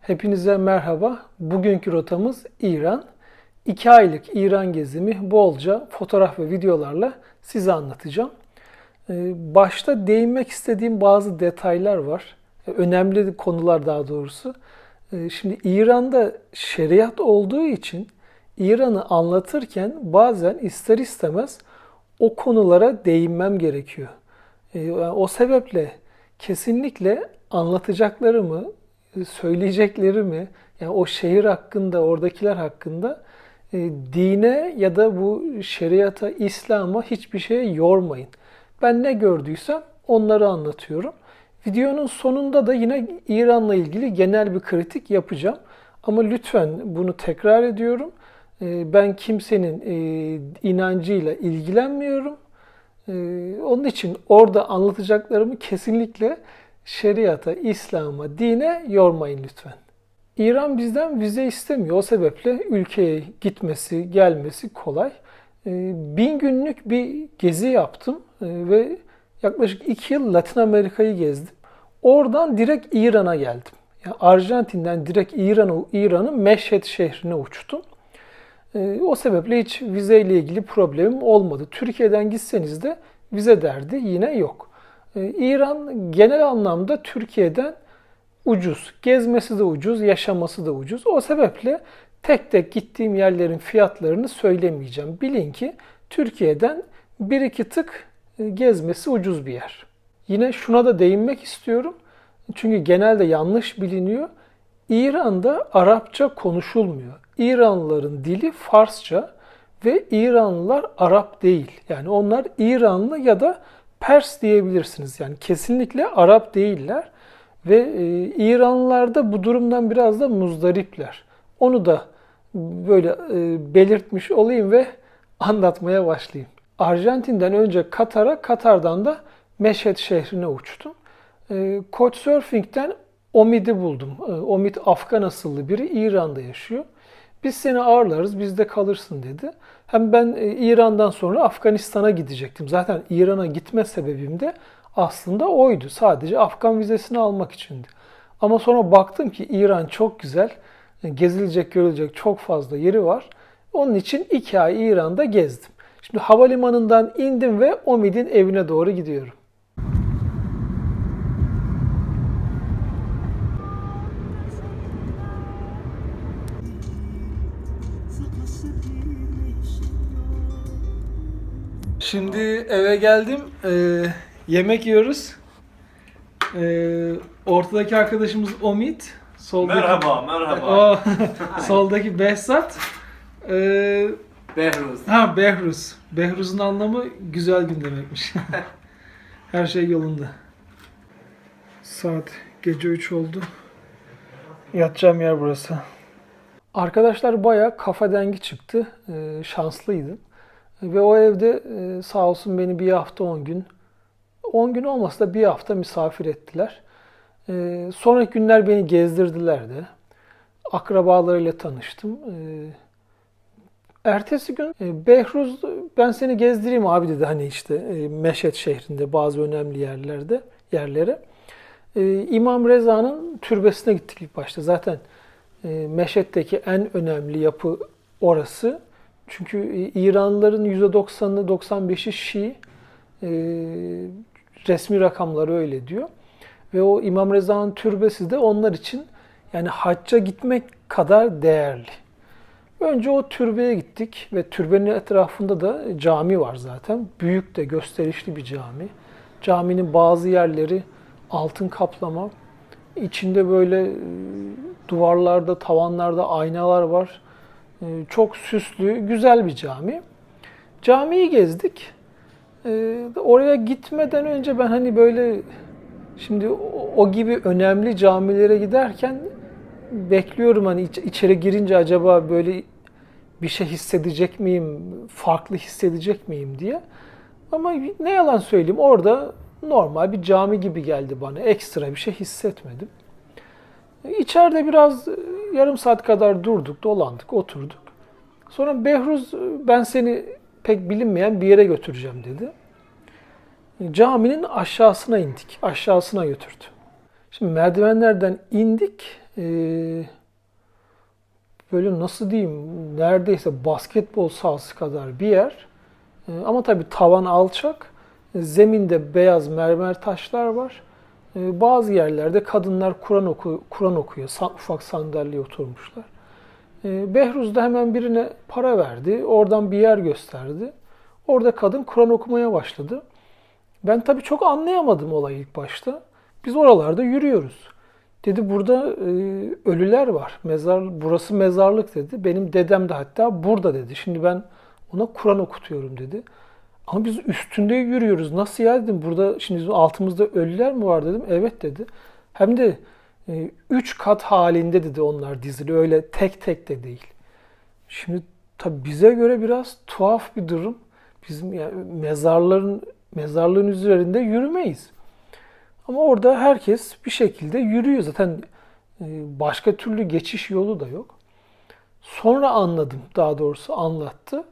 Hepinize merhaba. Bugünkü rotamız İran. 2 aylık İran gezimi bolca fotoğraf ve videolarla size anlatacağım. Başta değinmek istediğim bazı detaylar var. Önemli konular daha doğrusu. Şimdi İran'da şeriat olduğu için İran'ı anlatırken bazen ister istemez o konulara değinmem gerekiyor. O sebeple kesinlikle anlatacaklarımı, söyleyeceklerimi, yani o şehir hakkında, oradakiler hakkında dine ya da bu şeriata, İslam'a hiçbir şeye yormayın. Ben ne gördüysem onları anlatıyorum. Videonun sonunda da yine İran'la ilgili genel bir kritik yapacağım. Ama lütfen bunu tekrar ediyorum. Ben kimsenin inancıyla ilgilenmiyorum. Onun için orada anlatacaklarımı kesinlikle şeriata, İslam'a, dine yormayın lütfen. İran bizden vize istemiyor. O sebeple ülkeye gitmesi, gelmesi kolay. 1000 günlük bir gezi yaptım ve yaklaşık 2 yıl Latin Amerika'yı gezdim. Oradan direkt İran'a geldim. Yani Arjantin'den direkt İran'ın Meşhed şehrine uçtum. O sebeple hiç vizeyle ilgili problemim olmadı. Türkiye'den gitseniz de vize derdi yine yok. İran genel anlamda Türkiye'den ucuz. Gezmesi de ucuz, yaşaması da ucuz. O sebeple tek tek gittiğim yerlerin fiyatlarını söylemeyeceğim. Bilin ki Türkiye'den bir iki tık gezmesi ucuz bir yer. Yine şuna da değinmek istiyorum. Çünkü genelde yanlış biliniyor. İran'da Arapça konuşulmuyor. İranlıların dili Farsça ve İranlılar Arap değil. Yani onlar İranlı ya da Pers diyebilirsiniz. Yani kesinlikle Arap değiller. Ve İranlılar da bu durumdan biraz da muzdaripler. Onu da böyle belirtmiş olayım ve anlatmaya başlayayım. Arjantin'den önce Katar'a, Katar'dan da Meşhed şehrine uçtum. Couchsurfing'den Omid'i buldum. Omid Afgan asıllı biri, İran'da yaşıyor. Biz seni ağırlarız, bizde kalırsın dedi. Hem ben İran'dan sonra Afganistan'a gidecektim. Zaten İran'a gitme sebebim de aslında oydu. Sadece Afgan vizesini almak içindi. Ama sonra baktım ki İran çok güzel. Gezilecek, görülecek çok fazla yeri var. Onun için 2 ay İran'da gezdim. Şimdi havalimanından indim ve Omid'in evine doğru gidiyorum. Şimdi eve geldim. Yemek yiyoruz. Ortadaki arkadaşımız Omid. Soldaki, Merhaba. soldaki Behzat. Behruz. Behruz. Behruz'un anlamı güzel gün demekmiş. Her şey yolunda. Saat gece 3 oldu. Yatacağım yer burası. Arkadaşlar bayağı kafa dengi çıktı. Şanslıydım. Ve o evde sağ olsun beni bir hafta 10 gün, 10 gün olmasa da bir hafta misafir ettiler. Sonraki günler beni gezdirdiler de. Akrabalarıyla tanıştım. Ertesi gün Behruz ben seni gezdireyim abi dedi, hani işte Meşhed şehrinde bazı önemli yerlere. İmam Reza'nın türbesine gittik ilk başta. Zaten Meşhed'deki en önemli yapı orası. Çünkü İranlıların %90'ı 95'i Şii, resmi rakamları öyle diyor. Ve o İmam Reza'nın türbesi de onlar için yani hacca gitmek kadar değerli. Önce o türbeye gittik ve türbenin etrafında da cami var zaten. Büyük de gösterişli bir cami. Caminin bazı yerleri altın kaplama. İçinde böyle duvarlarda, tavanlarda aynalar var. Çok süslü, güzel bir cami. Camiyi gezdik. Oraya gitmeden önce ben hani böyle şimdi o gibi önemli camilere giderken bekliyorum hani içeri girince acaba böyle bir şey hissedecek miyim, farklı hissedecek miyim diye. Ama ne yalan söyleyeyim, orada normal bir cami gibi geldi bana. Ekstra bir şey hissetmedim. İçeride biraz yarım saat kadar durduk, dolandık, oturduk. Sonra Behruz ben seni pek bilinmeyen bir yere götüreceğim dedi. Caminin aşağısına indik, aşağısına götürdü. Şimdi merdivenlerden indik. Böyle nasıl diyeyim, neredeyse basketbol sahası kadar bir yer. Ama tabii tavan alçak. Zeminde beyaz mermer taşlar var. Bazı yerlerde kadınlar Kur'an okuyor. Ufak sandalyeye oturmuşlar. Behruz da hemen birine para verdi. Oradan bir yer gösterdi. Orada kadın Kur'an okumaya başladı. Ben tabii çok anlayamadım olayı ilk başta. Biz oralarda yürüyoruz. Dedi burada ölüler var. Burası mezarlık dedi. Benim dedem de hatta burada dedi. Şimdi ben ona Kur'an okutuyorum dedi. Ama biz üstünde yürüyoruz. Nasıl ya dedim. Burada şimdi bizim altımızda ölüler mi var dedim. Evet dedi. Hem de 3 kat halinde dedi onlar dizili. Öyle tek tek de değil. Şimdi tabii bize göre biraz tuhaf bir durum. Bizim yani mezarlığın üzerinde yürümeyiz. Ama orada herkes bir şekilde yürüyor. Zaten başka türlü geçiş yolu da yok. Sonra anladım, daha doğrusu anlattı.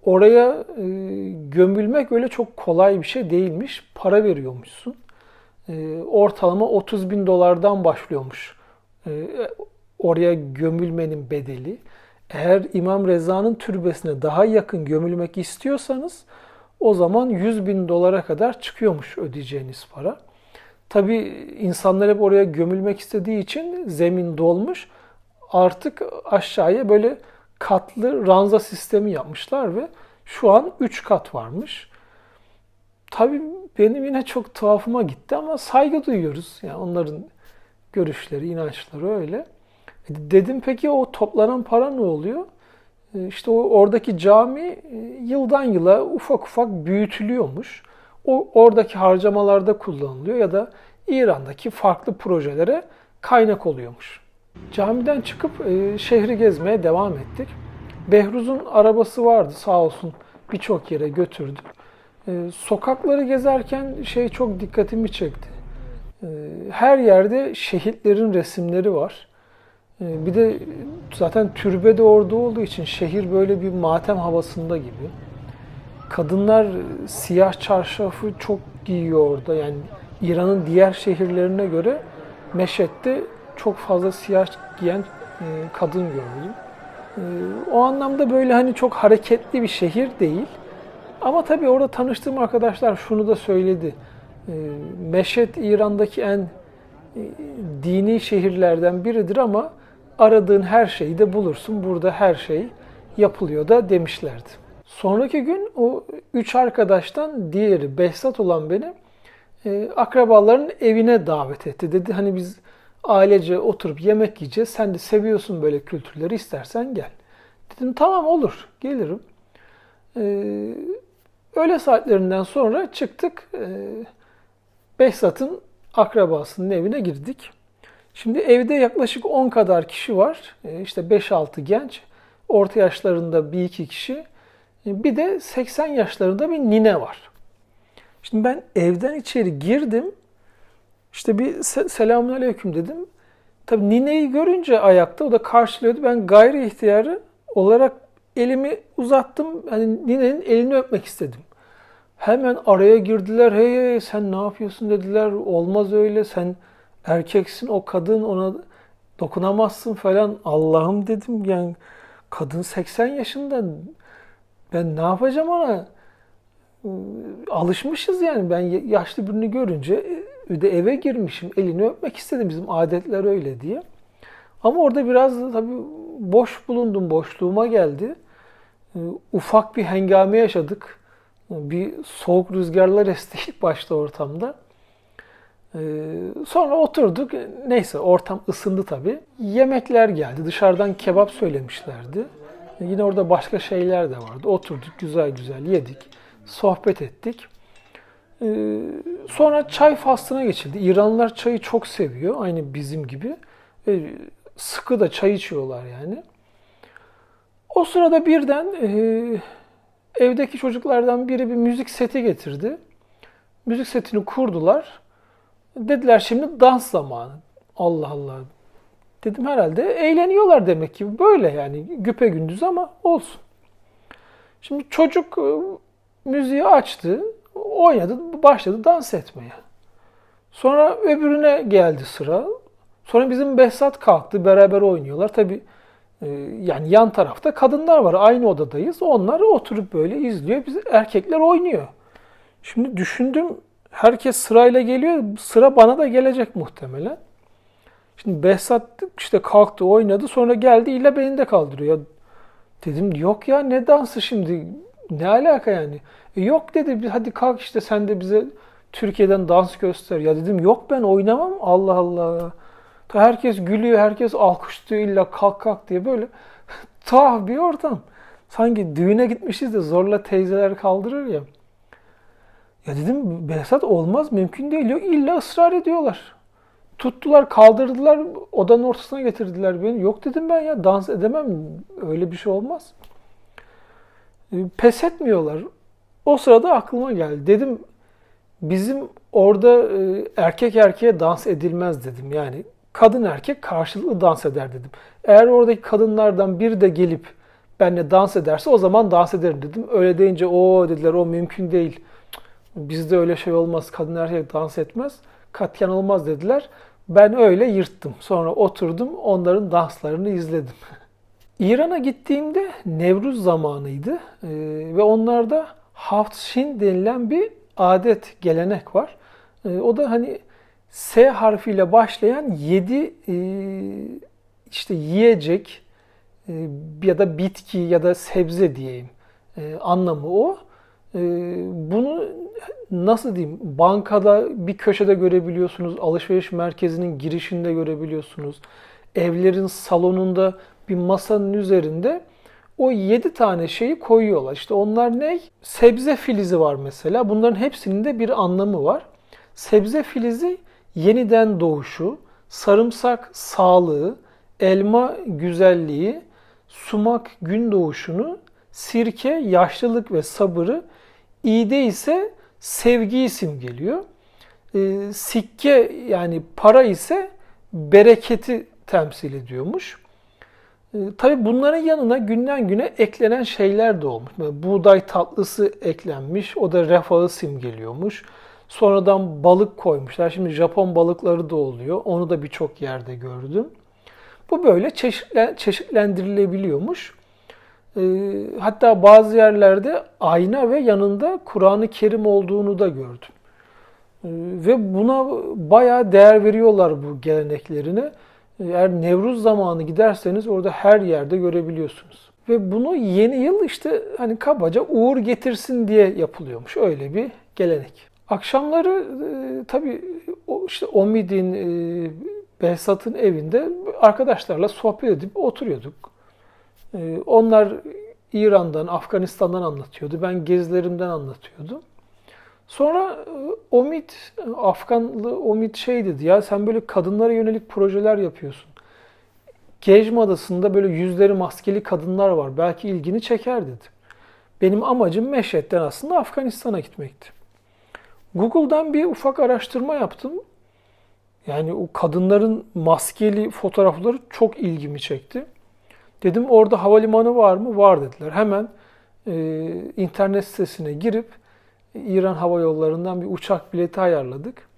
Oraya gömülmek öyle çok kolay bir şey değilmiş. Para veriyormuşsun. Ortalama 30 bin dolardan başlıyormuş oraya gömülmenin bedeli. Eğer İmam Reza'nın türbesine daha yakın gömülmek istiyorsanız o zaman 100 bin dolara kadar çıkıyormuş ödeyeceğiniz para. Tabii insanlar hep oraya gömülmek istediği için zemin dolmuş. Artık aşağıya böyle katlı ranza sistemi yapmışlar ve şu an 3 kat varmış. Tabii benim yine çok tuhafıma gitti ama saygı duyuyoruz. Yani onların görüşleri, inançları öyle. Dedim peki o toplanan para ne oluyor? İşte oradaki cami yıldan yıla ufak ufak büyütülüyormuş. Oradaki harcamalarda kullanılıyor ya da İran'daki farklı projelere kaynak oluyormuş. Camiden çıkıp şehri gezmeye devam ettik. Behruz'un arabası vardı sağ olsun birçok yere götürdü. Sokakları gezerken çok dikkatimi çekti. Her yerde şehitlerin resimleri var. Bir de zaten türbe de orada olduğu için şehir böyle bir matem havasında gibi. Kadınlar siyah çarşafı çok giyiyor orada. Yani İran'ın diğer şehirlerine göre Meşhed'de çok fazla siyah giyen kadın gördüm. O anlamda böyle hani çok hareketli bir şehir değil. Ama tabii orada tanıştığım arkadaşlar şunu da söyledi. Meşhed İran'daki en dini şehirlerden biridir ama aradığın her şeyi de bulursun. Burada her şey yapılıyor da demişlerdi. Sonraki gün o 3 arkadaştan diğeri Behzat olan beni akrabaların evine davet etti. Dedi hani biz ailece oturup yemek yiyeceğiz. Sen de seviyorsun böyle kültürleri, istersen gel. Dedim tamam olur gelirim. Öğle saatlerinden sonra çıktık. Behzat'ın akrabasının evine girdik. Şimdi evde yaklaşık 10 kadar kişi var. İşte 5-6 genç, orta yaşlarında 1-2 kişi. Bir de 80 yaşlarında bir nine var. Şimdi ben evden içeri girdim. İşte bir selamünaleyküm dedim. Tabii nineyi görünce ayakta, o da karşılıyordu. Ben gayri ihtiyarı olarak elimi uzattım. Hani ninenin elini öpmek istedim. Hemen araya girdiler. Hey sen ne yapıyorsun dediler. Olmaz öyle, sen erkeksin, o kadın, ona dokunamazsın falan. Allah'ım dedim yani kadın 80 yaşında, ben ne yapacağım ona? Alışmışız yani, ben yaşlı birini görünce de eve girmişim, elini öpmek istedim, bizim adetler öyle diye. Ama orada biraz da tabii boş bulundum, boşluğuma geldi. Ufak bir hengame yaşadık. Bir soğuk rüzgarlar esti ilk başta ortamda. Sonra oturduk. Neyse ortam ısındı tabii. Yemekler geldi. Dışarıdan kebap söylemişlerdi. Yine orada başka şeyler de vardı. Oturduk güzel güzel yedik. Sohbet ettik. Sonra çay faslına geçildi. İranlılar çayı çok seviyor. Aynı bizim gibi. Sıkı da çay içiyorlar yani. O sırada birden evdeki çocuklardan biri bir müzik seti getirdi. Müzik setini kurdular. Dediler şimdi dans zamanı. Allah Allah. Dedim herhalde eğleniyorlar demek ki. Böyle yani güpegündüz ama olsun. Şimdi çocuk müziği açtı, oynadı, başladı dans etmeye. Sonra öbürüne geldi sıra. Sonra bizim Behzat kalktı. Beraber oynuyorlar. Tabii yani yan tarafta kadınlar var. Aynı odadayız. Onlar oturup böyle izliyor. Biz erkekler oynuyor. Şimdi düşündüm, herkes sırayla geliyor. Sıra bana da gelecek muhtemelen. Şimdi Behzat işte kalktı, oynadı. Sonra geldi, illa beni de kaldırıyor. Dedim yok ya, ne dansı şimdi? Ne alaka yani? Yok dedi, hadi kalk işte sen de bize Türkiye'den dans göster. Ya dedim yok, ben oynamam. Allah Allah. Herkes gülüyor, herkes alkışlıyor, illa kalk kalk diye, böyle tuhaf bir ortam. Sanki düğüne gitmişiz de zorla teyzeler kaldırır ya. Ya dedim Behzat, olmaz, mümkün değil. Yok, illa ısrar ediyorlar. Tuttular, kaldırdılar, odanın ortasına getirdiler beni. Yok dedim ben, ya dans edemem, öyle bir şey olmaz. Pes etmiyorlar. O sırada aklıma geldi. Dedim bizim orada erkek erkeğe dans edilmez dedim. Yani kadın erkek karşılıklı dans eder dedim. Eğer oradaki kadınlardan biri de gelip benimle dans ederse o zaman dans ederim dedim. Öyle deyince o dediler, o mümkün değil. Bizde öyle şey olmaz. Kadın erkek dans etmez. Katliam olmaz dediler. Ben öyle yırttım. Sonra oturdum, onların danslarını izledim. İran'a gittiğimde Nevruz zamanıydı. Ve onlarda Hafşin denilen bir adet, gelenek var. O da hani S harfiyle başlayan 7 işte yiyecek ya da bitki ya da sebze diyeyim, anlamı o. Bunu nasıl diyeyim, bankada bir köşede görebiliyorsunuz, alışveriş merkezinin girişinde görebiliyorsunuz, evlerin salonunda bir masanın üzerinde o 7 tane şeyi koyuyorlar. İşte onlar ne? Sebze filizi var mesela. Bunların hepsinin de bir anlamı var. Sebze filizi yeniden doğuşu, sarımsak sağlığı, elma güzelliği, sumak gün doğuşunu, sirke yaşlılık ve sabırı, İğde ise sevgiyi simgeliyor. Sikke yani para ise bereketi temsil ediyormuş. Tabii bunların yanına günden güne eklenen şeyler de olmuş. Böyle buğday tatlısı eklenmiş, o da refahı simgeliyormuş. Sonradan balık koymuşlar. Şimdi Japon balıkları da oluyor. Onu da birçok yerde gördüm. Bu böyle çeşitlendirilebiliyormuş. Hatta bazı yerlerde ayna ve yanında Kur'an-ı Kerim olduğunu da gördüm. Ve buna bayağı değer veriyorlar, bu geleneklerine. Eğer Nevruz zamanı giderseniz orada her yerde görebiliyorsunuz. Ve bunu yeni yıl işte hani kabaca uğur getirsin diye yapılıyormuş. Öyle bir gelenek. Akşamları tabii işte Omid'in, Behzat'ın evinde arkadaşlarla sohbet edip oturuyorduk. Onlar İran'dan, Afganistan'dan anlatıyordu. Ben gezilerimden anlatıyordum. Sonra Afganlı Omid şey dedi, ya sen böyle kadınlara yönelik projeler yapıyorsun. Gejme Adası'nda böyle yüzleri maskeli kadınlar var. Belki ilgini çeker dedi. Benim amacım Meşhed'den aslında Afganistan'a gitmekti. Google'dan bir ufak araştırma yaptım. Yani o kadınların maskeli fotoğrafları çok ilgimi çekti. Dedim orada havalimanı var mı? Var dediler. Hemen internet sitesine girip İran Hava Yolları'ndan bir uçak bileti ayarladık.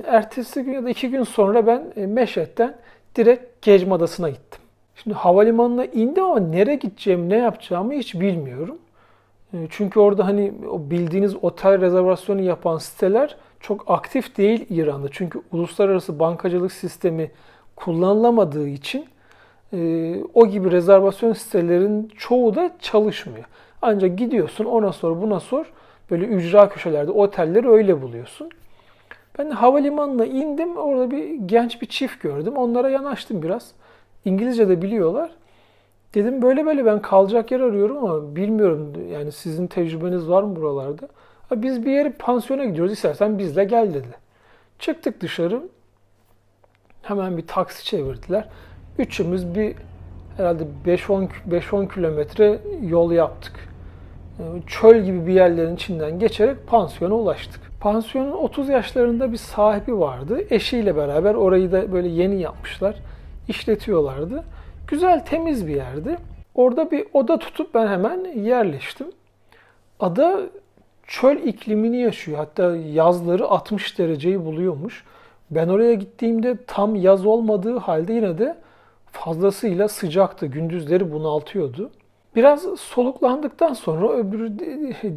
Ertesi gün ya da 2 gün sonra ben Meşhed'den direkt Gejme Adası'na gittim. Şimdi havalimanına indim ama nereye gideceğimi, ne yapacağımı hiç bilmiyorum. Çünkü orada hani o bildiğiniz otel rezervasyonu yapan siteler çok aktif değil İran'da. Çünkü uluslararası bankacılık sistemi kullanılamadığı için o gibi rezervasyon sitelerin çoğu da çalışmıyor. Ancak gidiyorsun, ona sor buna sor, böyle ücra köşelerde otelleri öyle buluyorsun. Ben de havalimanına indim, orada bir genç bir çift gördüm. Onlara yanaştım biraz. İngilizce de biliyorlar. Dedim böyle böyle ben kalacak yer arıyorum ama bilmiyorum, yani sizin tecrübeniz var mı buralarda? Biz bir yere, pansiyona gidiyoruz, istersen bizle gel dedi. Çıktık dışarı. Hemen bir taksi çevirdiler. Üçümüz bir herhalde 5-10 kilometre yol yaptık. Çöl gibi bir yerlerin içinden geçerek pansiyona ulaştık. Pansiyonun 30 yaşlarında bir sahibi vardı. Eşiyle beraber orayı da böyle yeni yapmışlar. İşletiyorlardı. Güzel, temiz bir yerdi. Orada bir oda tutup ben hemen yerleştim. Ada çöl iklimini yaşıyor. Hatta yazları 60 dereceyi buluyormuş. Ben oraya gittiğimde tam yaz olmadığı halde yine de fazlasıyla sıcaktı. Gündüzleri bunaltıyordu. Biraz soluklandıktan sonra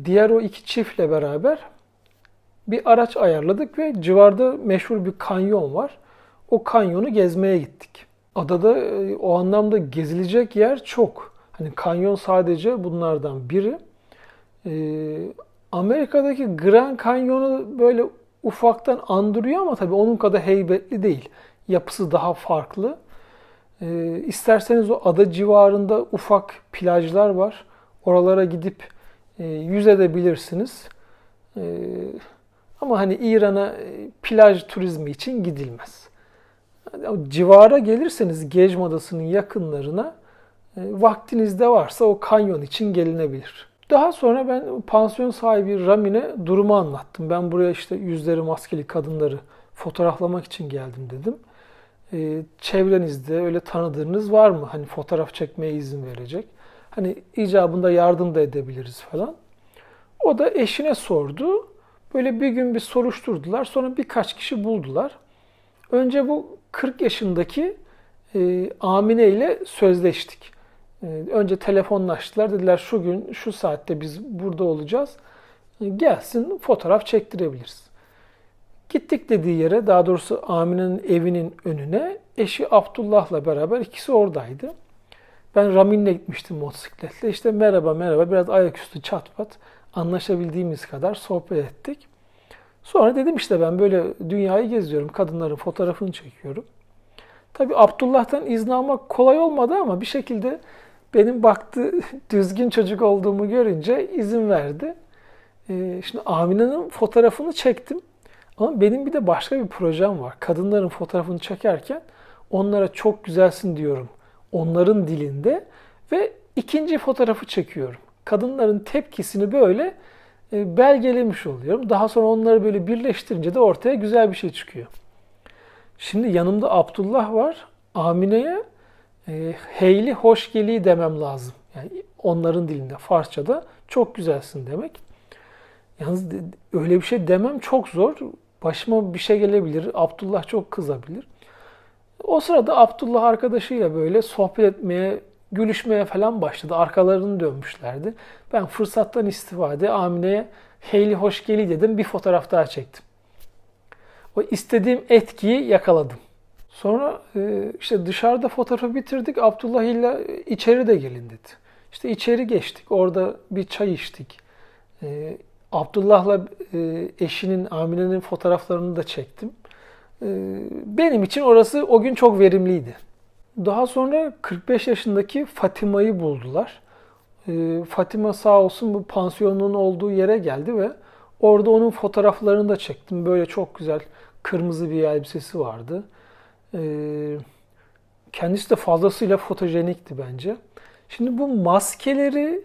diğer o iki çiftle beraber bir araç ayarladık ve civarda meşhur bir kanyon var. O kanyonu gezmeye gittik. Adada o anlamda gezilecek yer çok. Hani kanyon sadece bunlardan biri. Amerika'daki Grand Canyon'u böyle ufaktan andırıyor ama tabii onun kadar heybetli değil. Yapısı daha farklı. İsterseniz o ada civarında ufak plajlar var. Oralara gidip yüzebilirsiniz. Ama hani İran'a plaj turizmi için gidilmez. Yani civara gelirseniz Gecm Adası'nın yakınlarına vaktiniz de varsa o kanyon için gelinebilir. Daha sonra ben pansiyon sahibi Ramin'e durumu anlattım. Ben buraya işte yüzleri maskeli kadınları fotoğraflamak için geldim dedim. Çevrenizde öyle tanıdığınız var mı? Hani fotoğraf çekmeye izin verecek. Hani icabında yardım da edebiliriz falan. O da eşine sordu. Böyle bir gün bir soruşturdular. Sonra birkaç kişi buldular. Önce bu 40 yaşındaki Amine ile sözleştik. Önce telefonlaştılar. Dediler şu gün şu saatte biz burada olacağız. Gelsin fotoğraf çektirebiliriz. Gittik dediği yere, daha doğrusu Amine'nin evinin önüne. Eşi Abdullah'la beraber ikisi oradaydı. Ben Ramin'le gitmiştim motosikletle. İşte merhaba merhaba biraz ayaküstü çat pat anlaşabildiğimiz kadar sohbet ettik. Sonra dedim işte ben böyle dünyayı geziyorum. Kadınların fotoğrafını çekiyorum. Tabii Abdullah'tan izin almak kolay olmadı ama bir şekilde benim baktı düzgün çocuk olduğumu görünce izin verdi. Şimdi Amine'nin fotoğrafını çektim. Ama benim bir de başka bir projem var. Kadınların fotoğrafını çekerken onlara çok güzelsin diyorum. Onların dilinde ve ikinci fotoğrafı çekiyorum. Kadınların tepkisini böyle belgelemiş oluyorum. Daha sonra onları böyle birleştirince de ortaya güzel bir şey çıkıyor. Şimdi yanımda Abdullah var. Amine'ye heyli hoş geli demem lazım. Yani onların dilinde, Farsçada çok güzelsin demek. Yalnız öyle bir şey demem çok zor. Başıma bir şey gelebilir. Abdullah çok kızabilir. O sırada Abdullah arkadaşıyla böyle sohbet etmeye, gülüşmeye falan başladı. Arkalarını dönmüşlerdi. Ben fırsattan istifade Amine'ye heyli hoş geli dedim. Bir fotoğraf daha çektim. O istediğim etkiyi yakaladım. Sonra işte dışarıda fotoğrafı bitirdik. Abdullah ile içeri de gelin dedi. İşte içeri geçtik. Orada bir çay içtik. Abdullah'la eşinin, Amine'nin fotoğraflarını da çektim. Benim için orası o gün çok verimliydi. Daha sonra 45 yaşındaki Fatima'yı buldular. Fatima sağ olsun bu pansiyonun olduğu yere geldi ve orada onun fotoğraflarını da çektim. Böyle çok güzel kırmızı bir elbisesi vardı. Kendisi de fazlasıyla fotojenikti bence. Şimdi bu maskeleri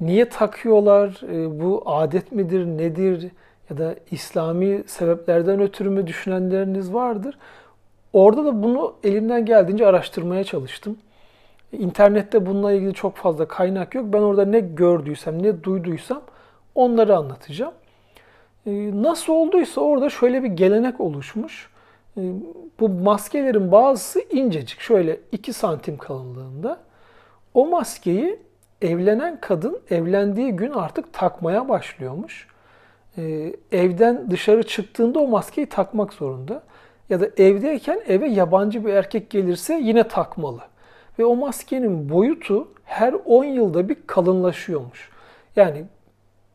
niye takıyorlar? Bu adet midir, nedir? Ya da İslami sebeplerden ötürü mü düşünenleriniz vardır. Orada da bunu elimden geldiğince araştırmaya çalıştım. İnternette bununla ilgili çok fazla kaynak yok. Ben orada ne gördüysem, ne duyduysam onları anlatacağım. Nasıl olduysa orada şöyle bir gelenek oluşmuş. Bu maskelerin bazısı incecik, şöyle 2 santim kalınlığında. O maskeyi evlenen kadın evlendiği gün artık takmaya başlıyormuş. Evden dışarı çıktığında o maskeyi takmak zorunda. Ya da evdeyken eve yabancı bir erkek gelirse yine takmalı. Ve o maskenin boyutu her 10 yılda bir kalınlaşıyormuş. Yani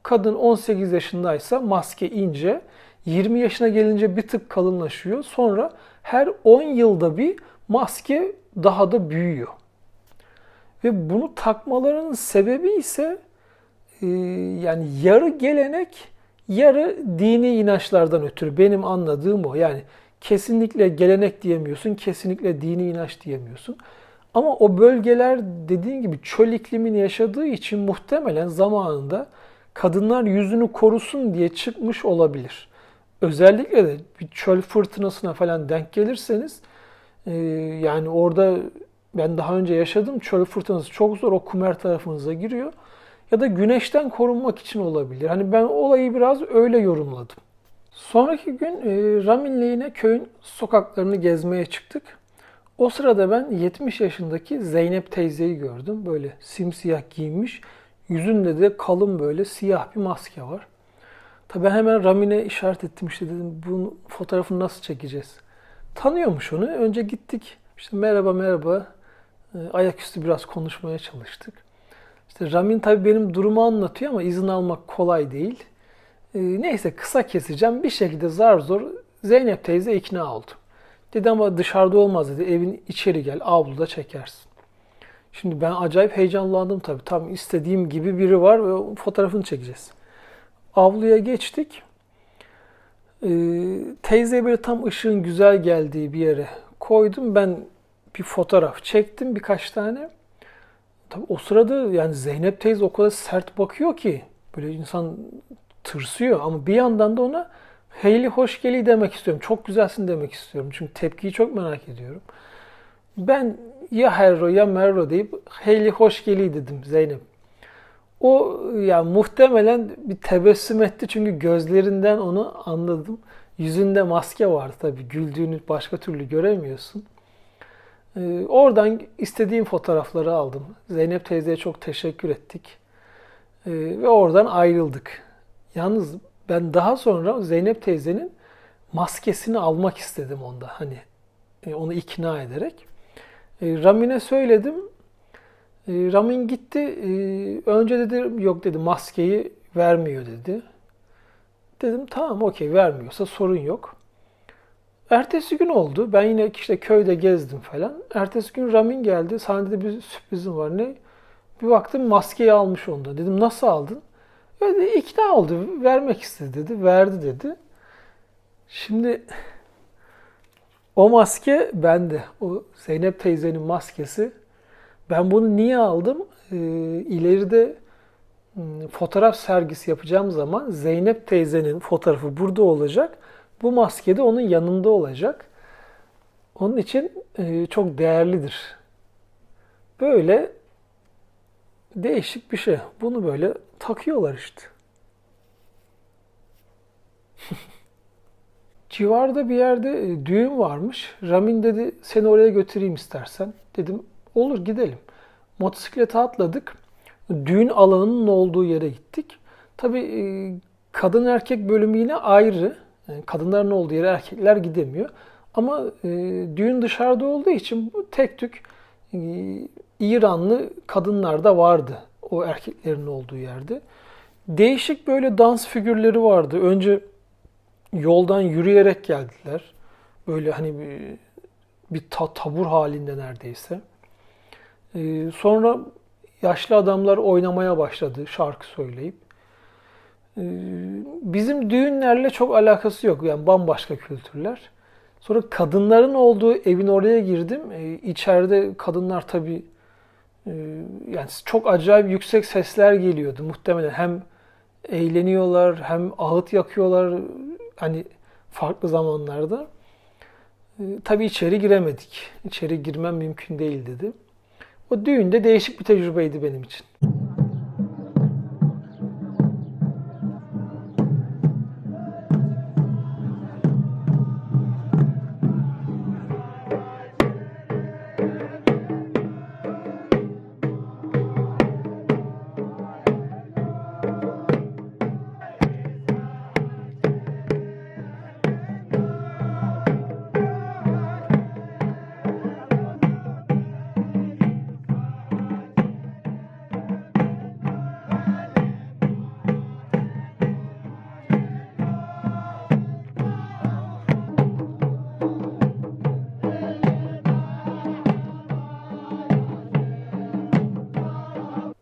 kadın 18 yaşındaysa maske ince, 20 yaşına gelince bir tık kalınlaşıyor. Sonra her 10 yılda bir maske daha da büyüyor. Ve bunu takmalarının sebebi ise yani yarı gelenek, yarı dini inançlardan ötürü. Benim anladığım o. Yani kesinlikle gelenek diyemiyorsun, kesinlikle dini inanç diyemiyorsun. Ama o bölgeler dediğim gibi çöl iklimini yaşadığı için muhtemelen zamanında kadınlar yüzünü korusun diye çıkmış olabilir. Özellikle de bir çöl fırtınasına falan denk gelirseniz yani orada ben daha önce yaşadım. Çöl fırtınası çok zor. O Kumer tarafınıza giriyor. ya da güneşten korunmak için olabilir. Hani ben olayı biraz öyle yorumladım. Sonraki gün Ramin'le yine köyün sokaklarını gezmeye çıktık. O sırada ben 70 yaşındaki Zeynep teyzeyi gördüm. Böyle simsiyah giyinmiş. Yüzünde de kalın böyle siyah bir maske var. Tabii ben hemen Ramin'e işaret ettim, işte dedim bunun fotoğrafını nasıl çekeceğiz? Tanıyormuş onu. Önce gittik. İşte merhaba merhaba. Ayaküstü biraz konuşmaya çalıştık. İşte Ramin tabii benim durumu anlatıyor ama izin almak kolay değil. Neyse kısa keseceğim. Bir şekilde zar zor Zeynep teyze ikna oldu. Dedi ama dışarıda olmaz dedi. Evin içeri gel, avluda çekersin. Şimdi ben acayip heyecanlandım tabii. Tam istediğim gibi biri var ve fotoğrafını çekeceğiz. Avluya geçtik. Teyzeye böyle tam ışığın güzel geldiği bir yere koydum. Ben bir fotoğraf çektim birkaç tane. Tabii o sırada yani Zeynep teyze o kadar sert bakıyor ki böyle insan tırsıyor ama bir yandan da ona Hayley hoş geli demek istiyorum. Çok güzelsin demek istiyorum. Çünkü tepkiyi çok merak ediyorum. Ben ya Herro ya Merro deyip Hayley hoş geli dedim Zeynep. O yani muhtemelen bir tebessüm etti çünkü gözlerinden onu anladım. Yüzünde maske vardı tabii. Güldüğünü başka türlü göremiyorsun. Oradan istediğim fotoğrafları aldım. Zeynep teyzeye çok teşekkür ettik. Ve oradan ayrıldık. Yalnız ben daha sonra Zeynep teyzenin maskesini almak istedim onda. Hani onu ikna ederek. Ramin'e söyledim. Ramin gitti. Önce dedi yok dedi maskeyi vermiyor dedi. Dedim tamam okey vermiyorsa sorun yok. Ertesi gün oldu. Ben yine işte köyde gezdim falan. Ertesi gün Ramin geldi. Sana dedi bir sürprizim var. Ne? Bir baktım maskeyi almış onda. Dedim nasıl aldın? Öyle ikna oldu. Vermek istedi dedi. Verdi dedi. Şimdi o maske bende. O Zeynep teyzenin maskesi. Ben bunu niye aldım? İleride fotoğraf sergisi yapacağım zaman Zeynep teyzenin fotoğrafı burada olacak. Bu maske de onun yanında olacak. Onun için çok değerlidir. Böyle değişik bir şey. Bunu böyle takıyorlar işte. Civarda bir yerde düğün varmış. Ramin dedi seni oraya götüreyim istersen. Dedim olur gidelim. Motosiklete atladık. Düğün alanının olduğu yere gittik. Tabii kadın erkek bölümü yine ayrı. Yani kadınların olduğu yere erkekler gidemiyor. Ama düğün dışarıda olduğu için bu tek tük İranlı kadınlar da vardı o erkeklerin olduğu yerde. Değişik böyle dans figürleri vardı. Önce yoldan yürüyerek geldiler. Böyle hani bir tabur halinde neredeyse. Sonra yaşlı adamlar oynamaya başladı şarkı söyleyip. Bizim düğünlerle çok alakası yok. Yani bambaşka kültürler. Sonra kadınların olduğu evin oraya girdim. İçeride kadınlar tabii yani çok acayip yüksek sesler geliyordu muhtemelen. Hem eğleniyorlar hem ağıt yakıyorlar hani farklı zamanlarda. Tabii içeri giremedik. İçeri girmem mümkün değil dedi. O düğünde değişik bir tecrübeydi benim için.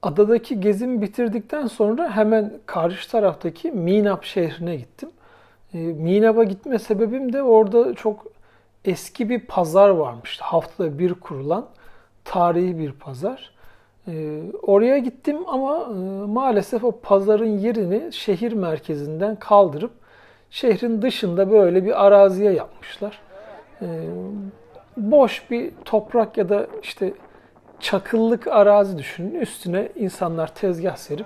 Adadaki gezimi bitirdikten sonra hemen karşı taraftaki Minab şehrine gittim. Minab'a gitme sebebim de orada çok eski bir pazar varmış. Haftada bir kurulan tarihi bir pazar. Oraya gittim ama maalesef o pazarın yerini şehir merkezinden kaldırıp şehrin dışında böyle bir araziye yapmışlar. Boş bir toprak ya da işte çakıllık arazi düşünün. Üstüne insanlar tezgah serip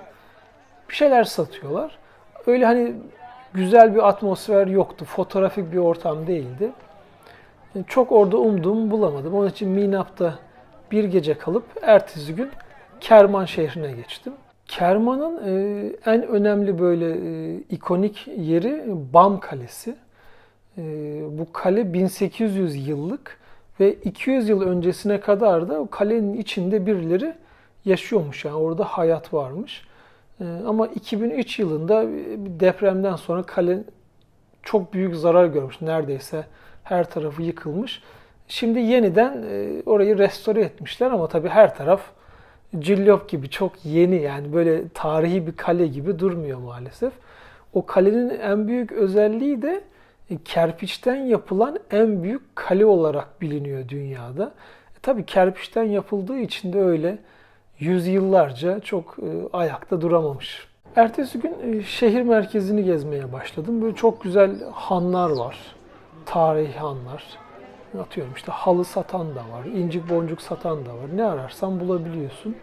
bir şeyler satıyorlar. Öyle hani güzel bir atmosfer yoktu. Fotoğrafik bir ortam değildi. Çok orada umduğumu bulamadım. Onun için Minap'ta bir gece kalıp ertesi gün Kerman şehrine geçtim. Kerman'ın en önemli böyle ikonik yeri Bam Kalesi. Bu kale 1800 yıllık ve 200 yıl öncesine kadar da o kalenin içinde birileri yaşıyormuş. Yani orada hayat varmış. Ama 2003 yılında bir depremden sonra kale çok büyük zarar görmüş. Neredeyse her tarafı yıkılmış. Şimdi yeniden orayı restore etmişler ama tabii her taraf cillop gibi çok yeni, yani böyle tarihi bir kale gibi durmuyor maalesef. O kalenin en büyük özelliği de kerpiçten yapılan en büyük kale olarak biliniyor dünyada. Tabii kerpiçten yapıldığı için de öyle yüzyıllarca çok ayakta duramamış. Ertesi gün şehir merkezini gezmeye başladım. Böyle çok güzel hanlar var. Tarihi hanlar. Atıyorum işte halı satan da var, incik boncuk satan da var. Ne ararsan bulabiliyorsun.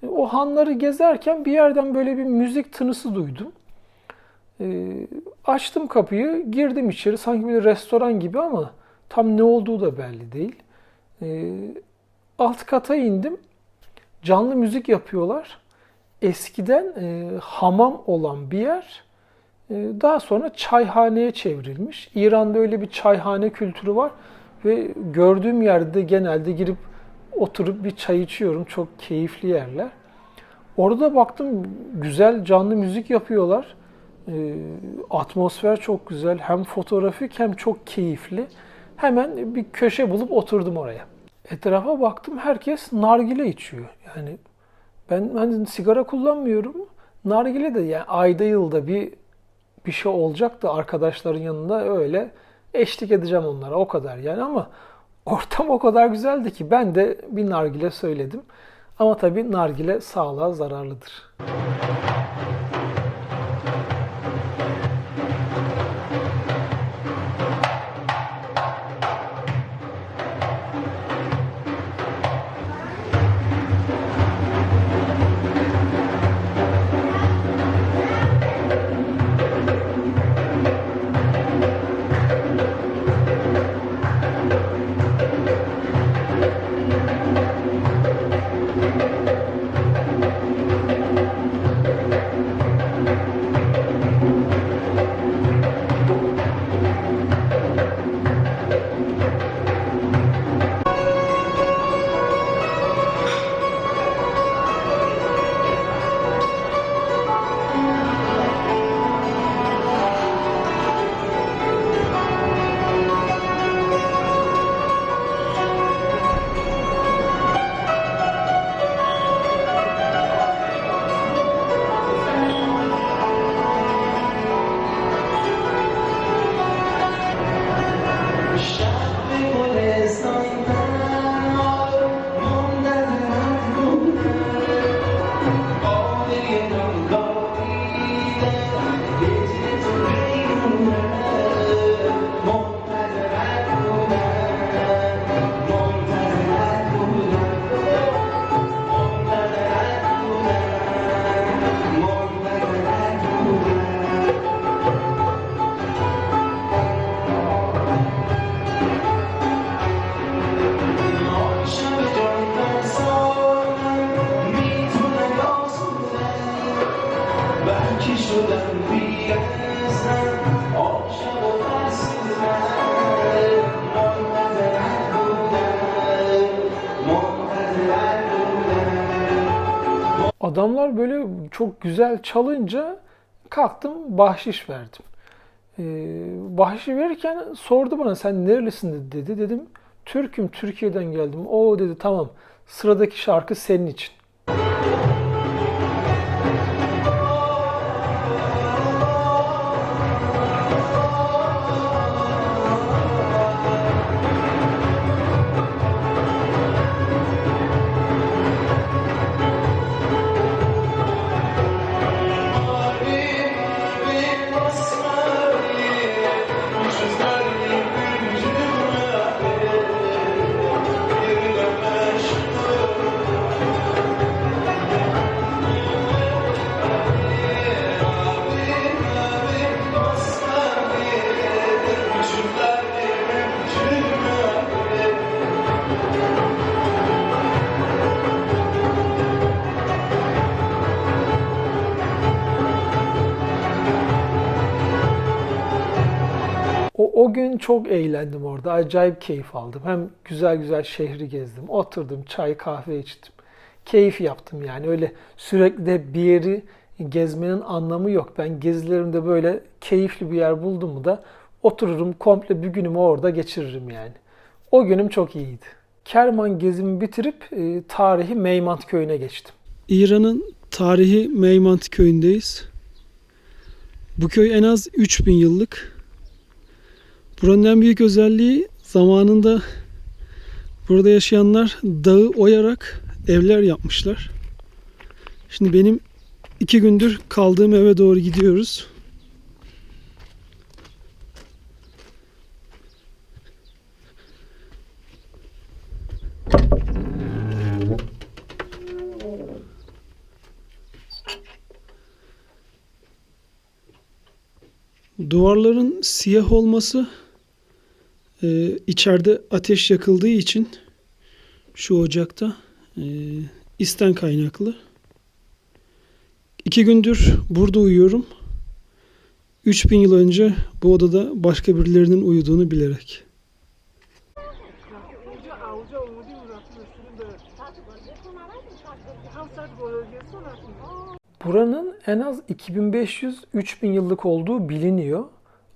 O hanları gezerken bir yerden böyle bir müzik tınısı duydum. Açtım kapıyı, girdim içeri. Sanki bir restoran gibi ama tam ne olduğu da belli değil. Alt kata indim. Canlı müzik yapıyorlar. Eskiden hamam olan bir yer daha sonra çayhaneye çevrilmiş. İran'da öyle bir çayhane kültürü var ve gördüğüm yerde genelde girip oturup bir çay içiyorum. Çok keyifli yerler. Orada baktım güzel canlı müzik yapıyorlar. Atmosfer çok güzel. Hem fotoğrafik hem çok keyifli. Hemen bir köşe bulup oturdum oraya. Etrafa baktım, herkes nargile içiyor. Yani ben hani sigara kullanmıyorum. Nargile de yani ayda yılda bir şey olacak da arkadaşların yanında öyle eşlik edeceğim onlara, o kadar yani. Ama ortam o kadar güzeldi ki ben de bir nargile söyledim. Ama tabii nargile sağlığa zararlıdır. Adamlar böyle çok güzel çalınca kalktım, bahşiş verdim. Bahşiş verirken sordu bana, sen nerelisin dedi. Dedim Türk'üm, Türkiye'den geldim. O dedi, tamam, sıradaki şarkı senin için. O gün çok eğlendim orada. Acayip keyif aldım. Hem güzel güzel şehri gezdim. Oturdum, çay kahve içtim. Keyif yaptım yani. Öyle sürekli de bir yeri gezmenin anlamı yok. Ben gezilerimde böyle keyifli bir yer buldum mu da otururum, komple bir günümü orada geçiririm yani. O günüm çok iyiydi. Kerman gezimi bitirip tarihi Meymant köyüne geçtim. İran'ın tarihi Meymant köyündeyiz. Bu köy en az 3000 yıllık. Buranın en büyük özelliği, zamanında burada yaşayanlar dağı oyarak evler yapmışlar. Şimdi benim 2 gündür kaldığım eve doğru gidiyoruz. Duvarların siyah olması içeride ateş yakıldığı için şu ocakta isten kaynaklı. 2 gündür burada uyuyorum. 3000 yıl önce bu odada başka birilerinin uyuduğunu bilerek. Buranın en az 2500-3000 yıllık olduğu biliniyor.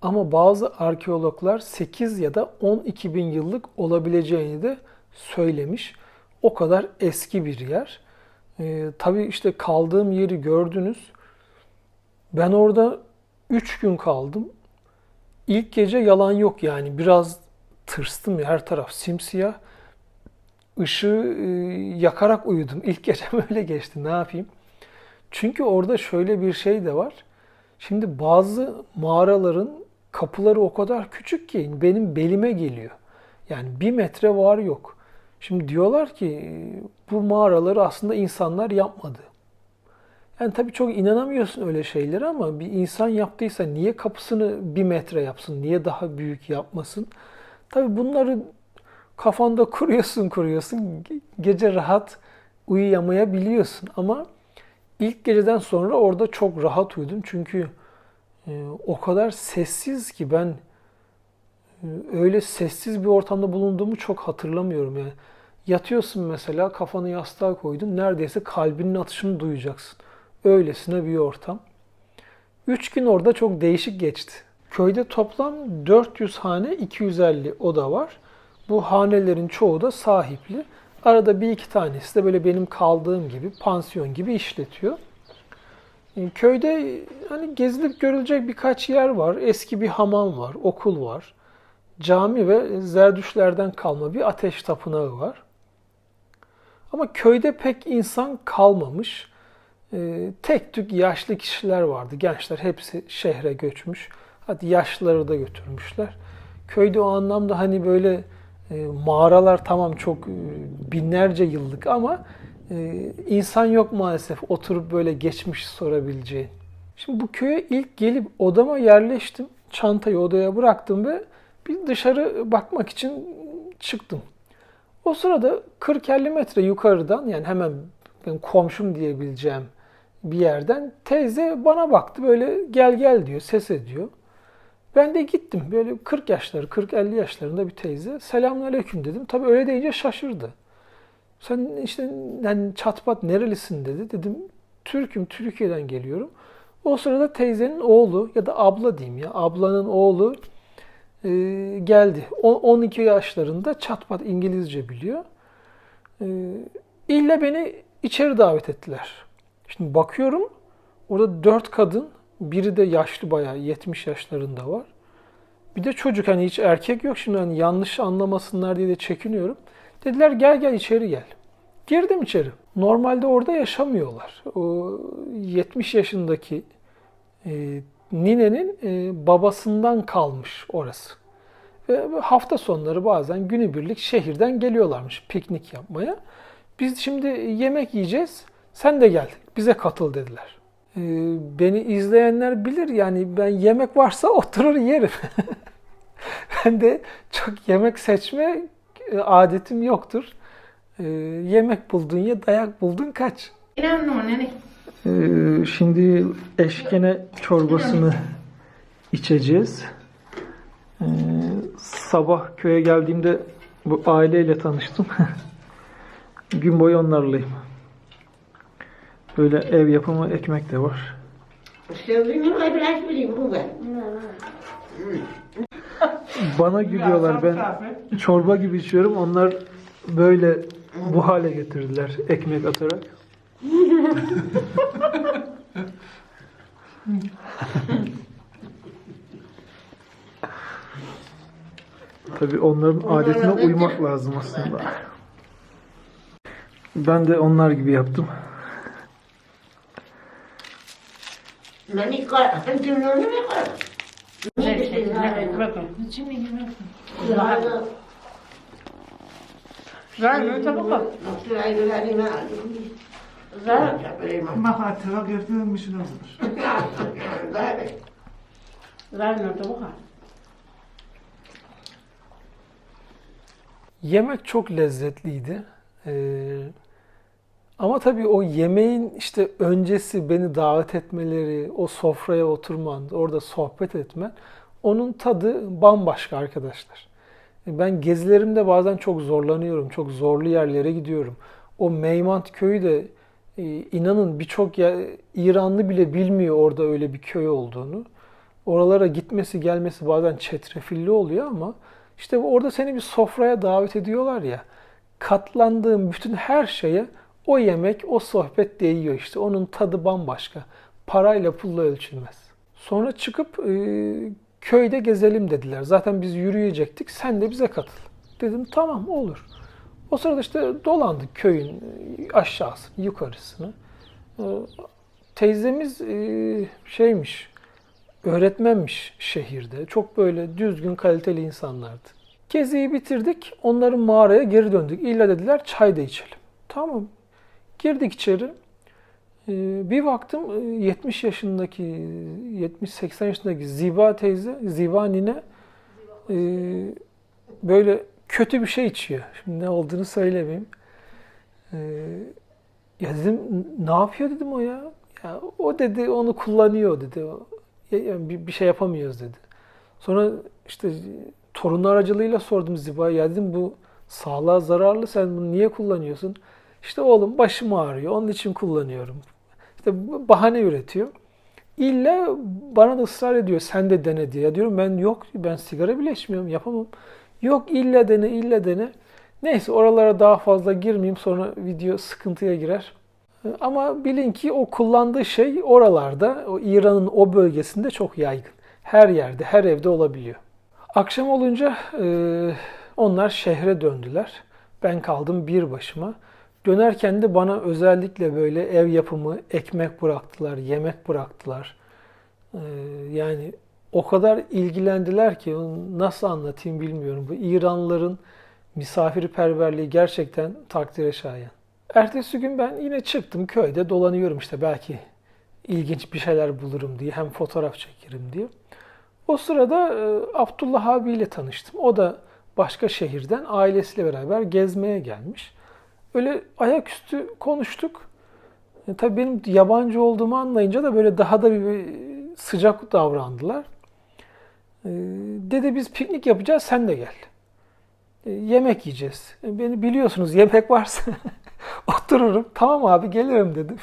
Ama bazı arkeologlar 8 ya da 12 bin yıllık olabileceğini de söylemiş. O kadar eski bir yer. Tabii işte kaldığım yeri gördünüz. Ben orada 3 gün kaldım. İlk gece yalan yok yani. Biraz tırstım ya, her taraf simsiyah. Işığı yakarak uyudum. İlk gecem öyle geçti. Ne yapayım? Çünkü orada şöyle bir şey de var. Şimdi bazı mağaraların kapıları o kadar küçük ki benim belime geliyor. Yani 1 metre var yok. Şimdi diyorlar ki bu mağaraları aslında insanlar yapmadı. Yani tabii çok inanamıyorsun öyle şeylere ama bir insan yaptıysa niye kapısını 1 metre yapsın? Niye daha büyük yapmasın? Tabii bunları kafanda kuruyorsun. Gece rahat uyuyamayabiliyorsun ama İlk geceden sonra orada çok rahat uyudum. Çünkü o kadar sessiz ki ben öyle sessiz bir ortamda bulunduğumu çok hatırlamıyorum yani. Yatıyorsun mesela, kafanı yastığa koydun, neredeyse kalbinin atışını duyacaksın. Öylesine bir ortam. 3 gün orada çok değişik geçti. Köyde toplam 400 hane, 250 oda var. Bu hanelerin çoğu da sahipli. Arada bir iki tanesi de böyle benim kaldığım gibi pansiyon gibi işletiyor. Köyde hani gezilip görülecek birkaç yer var. Eski bir hamam var, okul var. Cami ve Zerdüşlerden kalma bir ateş tapınağı var. Ama köyde pek insan kalmamış. Tek tük yaşlı kişiler vardı. Gençler hepsi şehre göçmüş. Hadi yaşlıları da götürmüşler. Köyde o anlamda hani böyle mağaralar tamam çok binlerce yıllık ama insan yok maalesef oturup böyle geçmiş sorabileceğin. Şimdi bu köye ilk gelip odama yerleştim. Çantayı odaya bıraktım ve bir dışarı bakmak için çıktım. O sırada 40-50 metre yukarıdan yani hemen benim komşum diyebileceğim bir yerden teyze bana baktı böyle gel gel diyor, ses ediyor. Ben de gittim. Böyle 40 yaşları, 40-50 yaşlarında bir teyze. Selamünaleyküm dedim. Tabii öyle deyince şaşırdı. Sen işte yani çatpat nerelisin dedi. Dedim Türk'üm, Türkiye'den geliyorum. O sırada teyzenin oğlu ya da abla diyeyim ya. Ablanın oğlu geldi. 12 yaşlarında çatpat İngilizce biliyor. İlle beni içeri davet ettiler. Şimdi bakıyorum orada 4 kadın, biri de yaşlı bayağı 70 yaşlarında var. Bir de çocuk hani hiç erkek yok şimdi hani yanlış anlamasınlar diye de çekiniyorum. Dediler gel gel içeri gel. Girdim içeri. Normalde orada yaşamıyorlar. O 70 yaşındaki ninenin babasından kalmış orası. Ve hafta sonları bazen günübirlik şehirden geliyorlarmış piknik yapmaya. Biz şimdi yemek yiyeceğiz. Sen de gel bize katıl dediler. Beni izleyenler bilir yani ben yemek varsa oturur yerim. Ben de çok yemek seçme adetim yoktur. Yemek buldun ye, dayak buldun kaç. Şimdi eşkene çorbasını içeceğiz. Sabah köye geldiğimde bu aileyle tanıştım. Gün boyu onlarlayım. Böyle ev yapımı ekmek de var. Bana gülüyorlar. Ben çorba gibi içiyorum. Onlar böyle bu hale getirdiler ekmek atarak. Tabii onların adetine uymak lazım aslında. Ben de onlar gibi yaptım. Yemek çok lezzetliydi. Ama tabii o yemeğin işte öncesi beni davet etmeleri, o sofraya oturman, orada sohbet etmen, onun tadı bambaşka arkadaşlar. Ben gezilerimde bazen çok zorlanıyorum, çok zorlu yerlere gidiyorum. O Meymant köyü de inanın birçok İranlı bile bilmiyor orada öyle bir köy olduğunu. Oralara gitmesi gelmesi bazen çetrefilli oluyor ama işte orada seni bir sofraya davet ediyorlar ya. Katlandığım bütün her şeye o yemek, o sohbet değiyor işte. Onun tadı bambaşka. Parayla pulla ölçülmez. Sonra çıkıp köyde gezelim dediler. Zaten biz yürüyecektik. Sen de bize katıl. Dedim tamam olur. O sırada işte dolandık köyün aşağısını, yukarısını. Teyzemiz şeymiş, öğretmenmiş şehirde. Çok böyle düzgün, kaliteli insanlardı. Geziyi bitirdik. Onların mağaraya geri döndük. İlla dediler çay da içelim. Tamam. Girdik içeri. Bir baktım 70 yaşındaki, 70-80 yaşındaki Ziva teyze, Ziva nine böyle kötü bir şey içiyor. Şimdi ne olduğunu söylemeyeyim. Ya dedim ne yapıyor dedim o ya. Ya o dedi onu kullanıyor dedi. Yani bir şey yapamıyoruz dedi. Sonra işte torunu aracılığıyla sordum Ziva'ya. Ya dedim bu sağlığa zararlı sen bunu niye kullanıyorsun? İşte oğlum başım ağrıyor onun için kullanıyorum. İşte bahane üretiyor. İlla bana da ısrar ediyor sen de dene diye. Ya diyorum ben yok ben sigara bile içmiyorum yapamam. Yok illa dene illa dene. Neyse oralara daha fazla girmeyeyim sonra video sıkıntıya girer. Ama bilin ki o kullandığı şey oralarda, o İran'ın o bölgesinde çok yaygın. Her yerde, her evde olabiliyor. Akşam olunca onlar şehre döndüler. Ben kaldım bir başıma. Dönerken de bana özellikle böyle ev yapımı ekmek bıraktılar, yemek bıraktılar. Yani o kadar ilgilendiler ki nasıl anlatayım bilmiyorum. Bu İranlıların misafirperverliği gerçekten takdire şayan. Ertesi gün ben yine çıktım köyde dolanıyorum işte belki ilginç bir şeyler bulurum diye hem fotoğraf çekerim diye. O sırada Abdullah abiyle tanıştım. O da başka şehirden ailesiyle beraber gezmeye gelmiş. Öyle ayaküstü konuştuk. Tabii benim yabancı olduğumu anlayınca da böyle daha da bir sıcak davrandılar. Dedi biz piknik yapacağız sen de gel. Yemek yiyeceğiz. Beni biliyorsunuz yemek varsa otururum. Tamam abi gelirim dedim.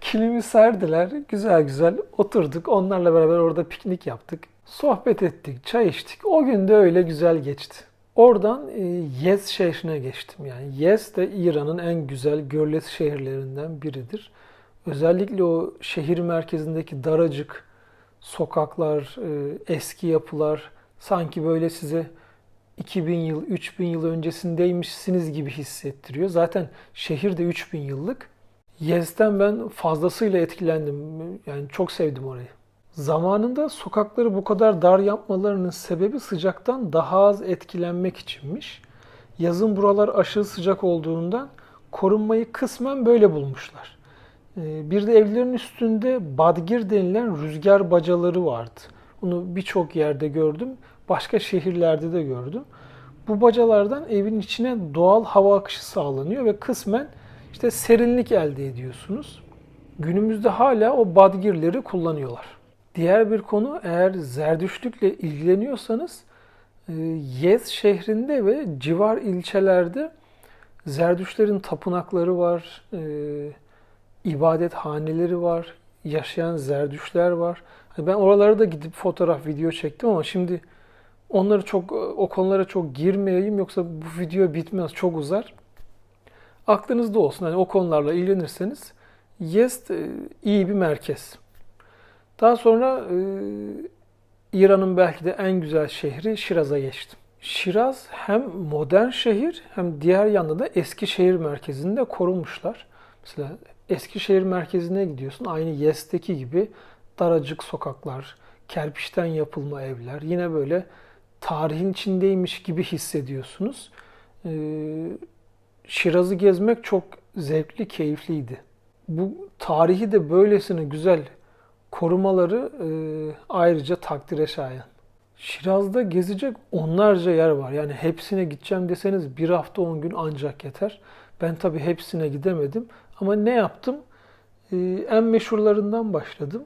Kilimi serdiler. Güzel güzel oturduk. Onlarla beraber orada piknik yaptık. Sohbet ettik, çay içtik. O gün de öyle güzel geçti. Oradan Yez şehrine geçtim. Yani Yez de İran'ın en güzel görülesi şehirlerinden biridir. Özellikle o şehir merkezindeki daracık sokaklar, eski yapılar sanki böyle size 2000 yıl, 3000 yıl öncesindeymişsiniz gibi hissettiriyor. Zaten şehir de 3000 yıllık. Yez'den ben fazlasıyla etkilendim. Yani çok sevdim orayı. Zamanında sokakları bu kadar dar yapmalarının sebebi sıcaktan daha az etkilenmek içinmiş. Yazın buralar aşırı sıcak olduğundan korunmayı kısmen böyle bulmuşlar. Bir de evlerin üstünde badgir denilen rüzgar bacaları vardı. Bunu birçok yerde gördüm. Başka şehirlerde de gördüm. Bu bacalardan evin içine doğal hava akışı sağlanıyor ve kısmen işte serinlik elde ediyorsunuz. Günümüzde hala o badgirleri kullanıyorlar. Diğer bir konu, eğer Zerdüştlükle ilgileniyorsanız Yezd şehrinde ve civar ilçelerde Zerdüştlerin tapınakları var, ibadethaneleri var, yaşayan Zerdüştler var. Hani ben oralara da gidip fotoğraf, video çektim ama şimdi o konulara çok girmeyeyim, yoksa bu video bitmez, çok uzar. Aklınızda olsun, hani o konularla ilgilenirseniz Yezd iyi bir merkez. Daha sonra İran'ın belki de en güzel şehri Şiraz'a geçtim. Şiraz hem modern şehir hem diğer yanda da eski şehir merkezini de korumuşlar. Mesela eski şehir merkezine gidiyorsun, aynı Yezd'deki gibi daracık sokaklar, kerpiçten yapılma evler, yine böyle tarihin içindeymiş gibi hissediyorsunuz. Şiraz'ı gezmek çok zevkli, keyifliydi. Bu tarihi de böylesine güzel korumaları ayrıca takdire şayan. Şiraz'da gezecek onlarca yer var. Yani hepsine gideceğim deseniz bir hafta 10 gün ancak yeter. Ben tabii hepsine gidemedim. Ama ne yaptım? En meşhurlarından başladım.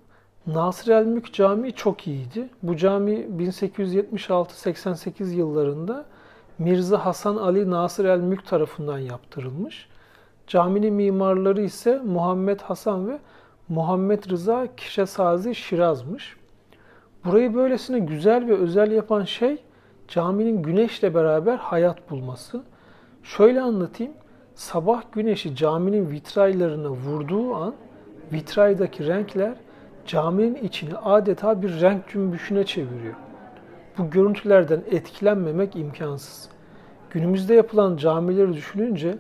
Nasır el Mülk Camii çok iyiydi. Bu cami 1876-88 yıllarında Mirza Hasan Ali Nasır el Mülk tarafından yaptırılmış. Caminin mimarları ise Muhammed Hasan ve Muhammed Rıza Kişesazi Şiraz'mış. Burayı böylesine güzel ve özel yapan şey caminin güneşle beraber hayat bulması. Şöyle anlatayım. Sabah güneşi caminin vitraylarına vurduğu an vitraydaki renkler caminin içini adeta bir renk cümbüşüne çeviriyor. Bu görüntülerden etkilenmemek imkansız. Günümüzde yapılan camileri düşününce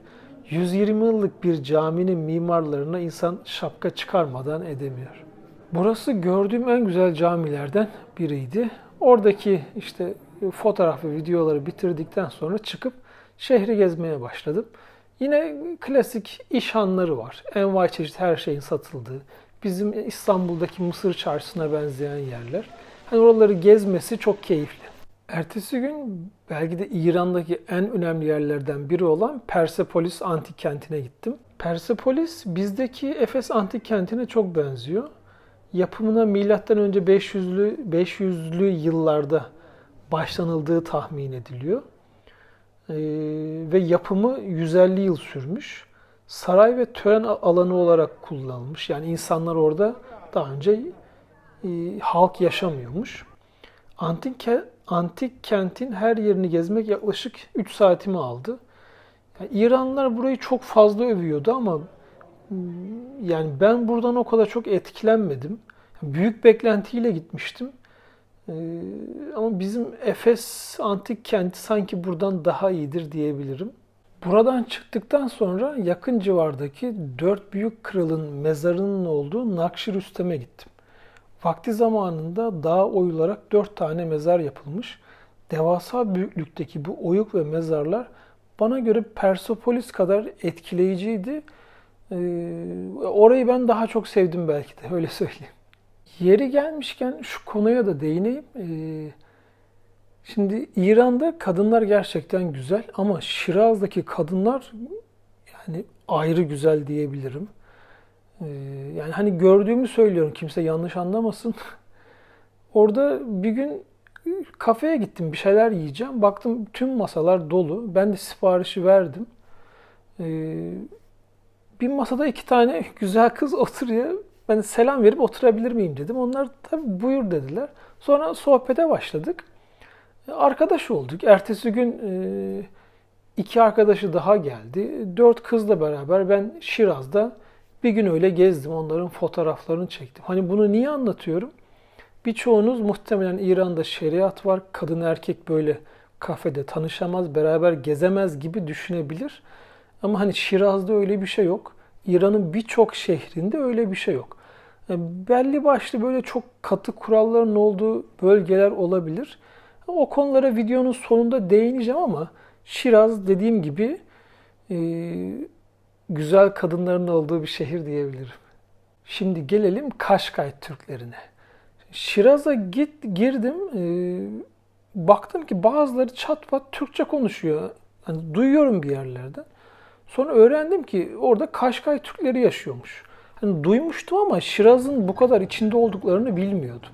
120 yıllık bir caminin mimarlarına insan şapka çıkarmadan edemiyor. Burası gördüğüm en güzel camilerden biriydi. Oradaki işte fotoğraf ve videoları bitirdikten sonra çıkıp şehri gezmeye başladım. Yine klasik iş hanları var. Envai çeşit her şeyin satıldığı. Bizim İstanbul'daki Mısır Çarşısı'na benzeyen yerler. Hani oraları gezmesi çok keyifli. Ertesi gün belki de İran'daki en önemli yerlerden biri olan Persepolis Antik Kenti'ne gittim. Persepolis bizdeki Efes Antik Kenti'ne çok benziyor. Yapımına M.Ö. 500'lü yıllarda başlanıldığı tahmin ediliyor. Ve yapımı 150 yıl sürmüş. Saray ve tören alanı olarak kullanılmış. Yani insanlar orada daha önce halk yaşamıyormuş. Antik kentin her yerini gezmek yaklaşık 3 saatimi aldı. Yani İranlılar burayı çok fazla övüyordu ama yani ben buradan o kadar çok etkilenmedim. Büyük beklentiyle gitmiştim. Ama bizim Efes Antik Kenti sanki buradan daha iyidir diyebilirim. Buradan çıktıktan sonra yakın civardaki 4 büyük kralın mezarının olduğu Nakşirüstem'e gittim. Vakti zamanında dağa oyularak 4 tane mezar yapılmış. Devasa büyüklükteki bu oyuk ve mezarlar bana göre Persepolis kadar etkileyiciydi. Orayı ben daha çok sevdim belki de, öyle söyleyeyim. Yeri gelmişken şu konuya da değineyim. Şimdi İran'da kadınlar gerçekten güzel ama Şiraz'daki kadınlar yani ayrı güzel diyebilirim. Yani hani gördüğümü söylüyorum, kimse yanlış anlamasın. Orada bir gün kafeye gittim, bir şeyler yiyeceğim. Baktım tüm masalar dolu. Ben de siparişi verdim. Bir masada 2 tane güzel kız oturuyor. Ben de selam verip oturabilir miyim dedim. Onlar tabii buyur dediler. Sonra sohbete başladık. Arkadaş olduk. Ertesi gün 2 arkadaşı daha geldi. 4 kızla beraber ben Şiraz'da bir gün öyle gezdim. Onların fotoğraflarını çektim. Hani bunu niye anlatıyorum? Birçoğunuz muhtemelen İran'da şeriat var. Kadın erkek böyle kafede tanışamaz, beraber gezemez gibi düşünebilir. Ama hani Şiraz'da öyle bir şey yok. İran'ın birçok şehrinde öyle bir şey yok. Belli başlı böyle çok katı kuralların olduğu bölgeler olabilir. O konulara videonun sonunda değineceğim ama Şiraz dediğim gibi güzel kadınların olduğu bir şehir diyebilirim. Şimdi gelelim Kaşkay Türklerine. Şiraz'a girdim, baktım ki bazıları çat pat Türkçe konuşuyor. Hani duyuyorum bir yerlerden. Sonra öğrendim ki orada Kaşkay Türkleri yaşıyormuş. Hani duymuştum ama Şiraz'ın bu kadar içinde olduklarını bilmiyordum.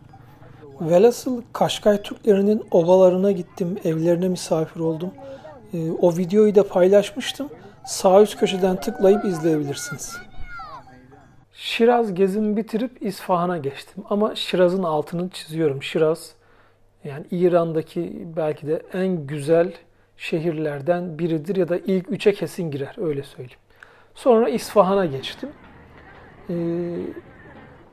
Velhasıl Kaşkay Türklerinin ovalarına gittim, evlerine misafir oldum. O videoyu da paylaşmıştım. Sağ üst köşeden tıklayıp izleyebilirsiniz. Şiraz gezimi bitirip İsfahan'a geçtim. Ama Şiraz'ın altını çiziyorum. Şiraz, yani İran'daki belki de en güzel şehirlerden biridir ya da ilk üçe kesin girer, öyle söyleyeyim. Sonra İsfahan'a geçtim.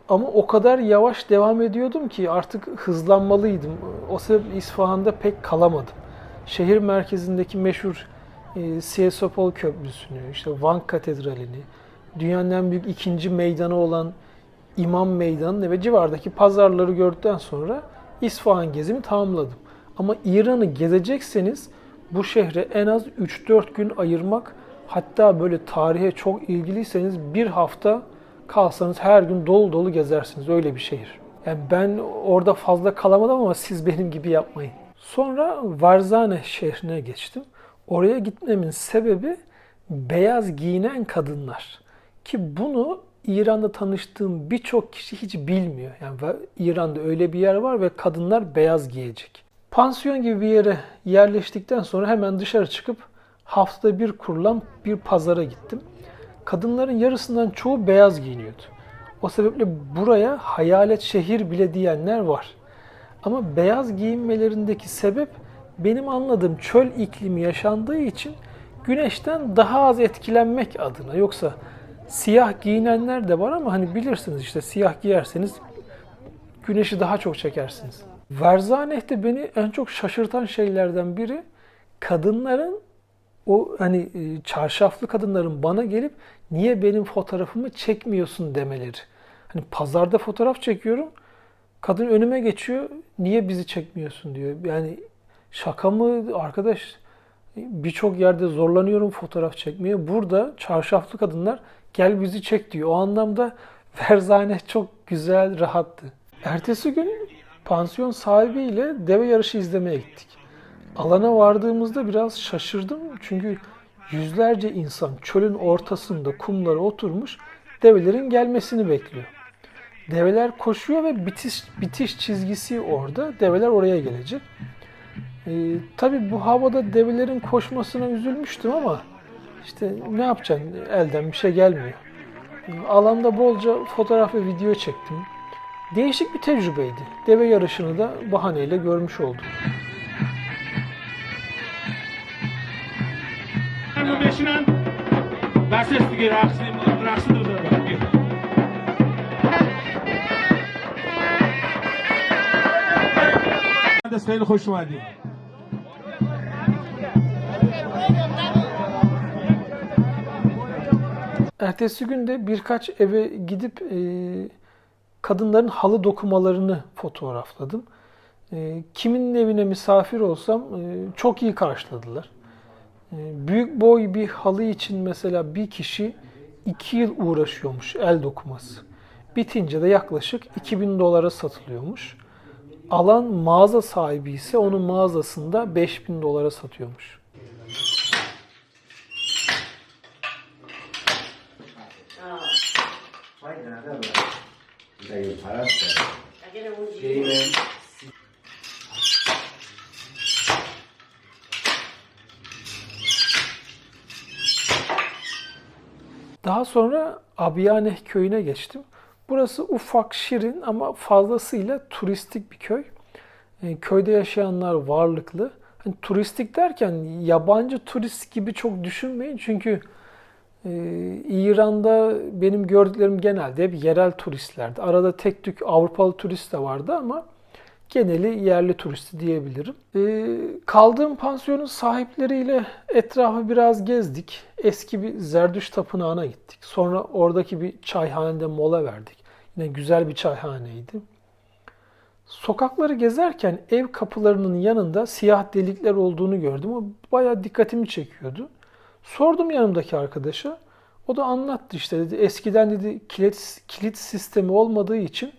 Ama o kadar yavaş devam ediyordum ki artık hızlanmalıydım. O sebeple İsfahan'da pek kalamadım. Şehir merkezindeki meşhur Siyasopol Köprüsü'nü, işte Van Katedrali'ni, dünyanın en büyük ikinci meydanı olan İmam Meydanı'nı ve civardaki pazarları gördükten sonra İsfahan gezimi tamamladım. Ama İran'ı gezecekseniz bu şehre en az 3-4 gün ayırmak, hatta böyle tarihe çok ilgiliyseniz bir hafta kalsanız her gün dolu dolu gezersiniz. Öyle bir şehir. Yani ben orada fazla kalamadım ama siz benim gibi yapmayın. Sonra Varzane şehrine geçtim. Oraya gitmemin sebebi beyaz giyinen kadınlar. Ki bunu İran'da tanıştığım birçok kişi hiç bilmiyor. Yani İran'da öyle bir yer var ve kadınlar beyaz giyecek. Pansiyon gibi bir yere yerleştikten sonra hemen dışarı çıkıp haftada bir kurulan bir pazara gittim. Kadınların yarısından çoğu beyaz giyiniyordu. O sebeple buraya hayalet şehir bile diyenler var. Ama beyaz giyinmelerindeki sebep benim anladığım çöl iklimi yaşandığı için güneşten daha az etkilenmek adına. Yoksa siyah giyinenler de var ama hani bilirsiniz işte siyah giyerseniz güneşi daha çok çekersiniz. Verzaneh'te beni en çok şaşırtan şeylerden biri kadınların o hani çarşaflı kadınların bana gelip niye benim fotoğrafımı çekmiyorsun demeleri. Hani pazarda fotoğraf çekiyorum. Kadın önüme geçiyor. Niye bizi çekmiyorsun diyor. Yani şaka mı arkadaş? Birçok yerde zorlanıyorum fotoğraf çekmeye. Burada çarşaflı kadınlar gel bizi çek diyor. O anlamda Verzane çok güzel, rahattı. Ertesi gün pansiyon sahibiyle deve yarışı izlemeye gittik. Alana vardığımızda biraz şaşırdım çünkü yüzlerce insan çölün ortasında kumlara oturmuş develerin gelmesini bekliyor. Develer koşuyor ve bitiş çizgisi orada. Develer oraya gelecek. Tabii bu havada develerin koşmasına üzülmüştüm ama işte ne yapacaksın? Elden bir şey gelmiyor. Alanda bolca fotoğraf ve video çektim. Değişik bir tecrübeydi. Deve yarışını da bahaneyle görmüş oldum. بشینن بس است دیگه رقص دو خیلی خوش اومدید. Ertesi gün de birkaç eve gidip kadınların halı dokumalarını fotoğrafladım. Kimin evine misafir olsam çok iyi karşıladılar. Büyük boy bir halı için mesela bir kişi 2 yıl uğraşıyormuş el dokuması. Bitince de yaklaşık 2000 dolara satılıyormuş. Alan mağaza sahibi ise onun mağazasında 5000 dolara satıyormuş. Daha sonra Abiyaneh köyüne geçtim. Burası ufak, şirin ama fazlasıyla turistik bir köy. Köyde yaşayanlar varlıklı. Hani turistik derken yabancı turist gibi çok düşünmeyin. Çünkü İran'da benim gördüklerim genelde hep yerel turistlerdi. Arada tek tük Avrupalı turist de vardı ama geneli yerli turisti diyebilirim. Kaldığım pansiyonun sahipleriyle etrafı biraz gezdik. Eski bir Zerdüşt tapınağına gittik. Sonra oradaki bir çayhanede mola verdik. Yine güzel bir çayhaneydi. Sokakları gezerken ev kapılarının yanında siyah delikler olduğunu gördüm. O bayağı dikkatimi çekiyordu. Sordum yanımdaki arkadaşa. O da anlattı işte dedi. Eskiden dedi kilit sistemi olmadığı için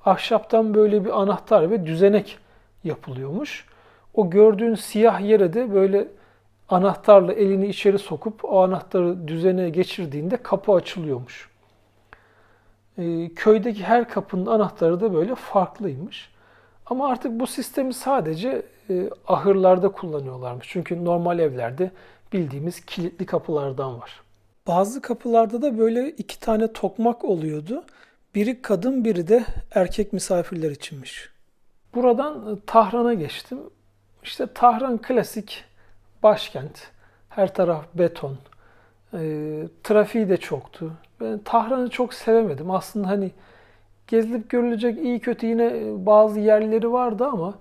ahşaptan böyle bir anahtar ve düzenek yapılıyormuş. O gördüğün siyah yere de böyle anahtarla elini içeri sokup o anahtarı düzeneye geçirdiğinde kapı açılıyormuş. Köydeki her kapının anahtarı da böyle farklıymış. Ama artık bu sistemi sadece ahırlarda kullanıyorlarmış. Çünkü normal evlerde bildiğimiz kilitli kapılardan var. Bazı kapılarda da böyle 2 tane tokmak oluyordu. Biri kadın, biri de erkek misafirler içinmiş. Buradan Tahran'a geçtim. İşte Tahran klasik başkent. Her taraf beton. Trafiği de çoktu. Ben Tahran'ı çok sevemedim. Aslında hani gezilip görülecek iyi kötü yine bazı yerleri vardı ama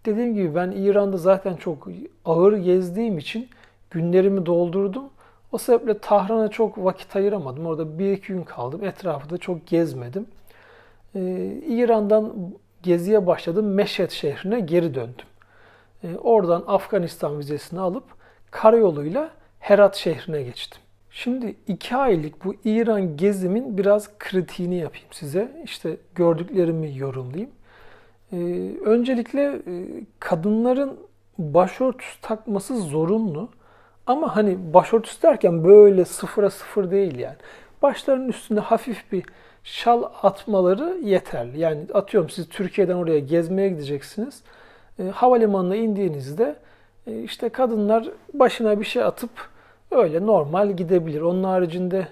dediğim gibi ben İran'da zaten çok ağır gezdiğim için günlerimi doldurdum. O sebeple Tahran'a çok vakit ayıramadım. Orada bir iki gün kaldım. Etrafı da çok gezmedim. İran'dan geziye başladım. Meşhed şehrine geri döndüm. Oradan Afganistan vizesini alıp karayoluyla Herat şehrine geçtim. Şimdi 2 aylık bu İran gezimin biraz kritiğini yapayım size. İşte gördüklerimi yorumlayayım. Öncelikle kadınların başörtüsü takması zorunlu. Ama hani başörtüsü derken böyle sıfıra sıfır değil yani. Başlarının üstünde hafif bir şal atmaları yeterli. Yani atıyorum siz Türkiye'den oraya gezmeye gideceksiniz. Havalimanına indiğinizde işte kadınlar başına bir şey atıp öyle normal gidebilir. Onun haricinde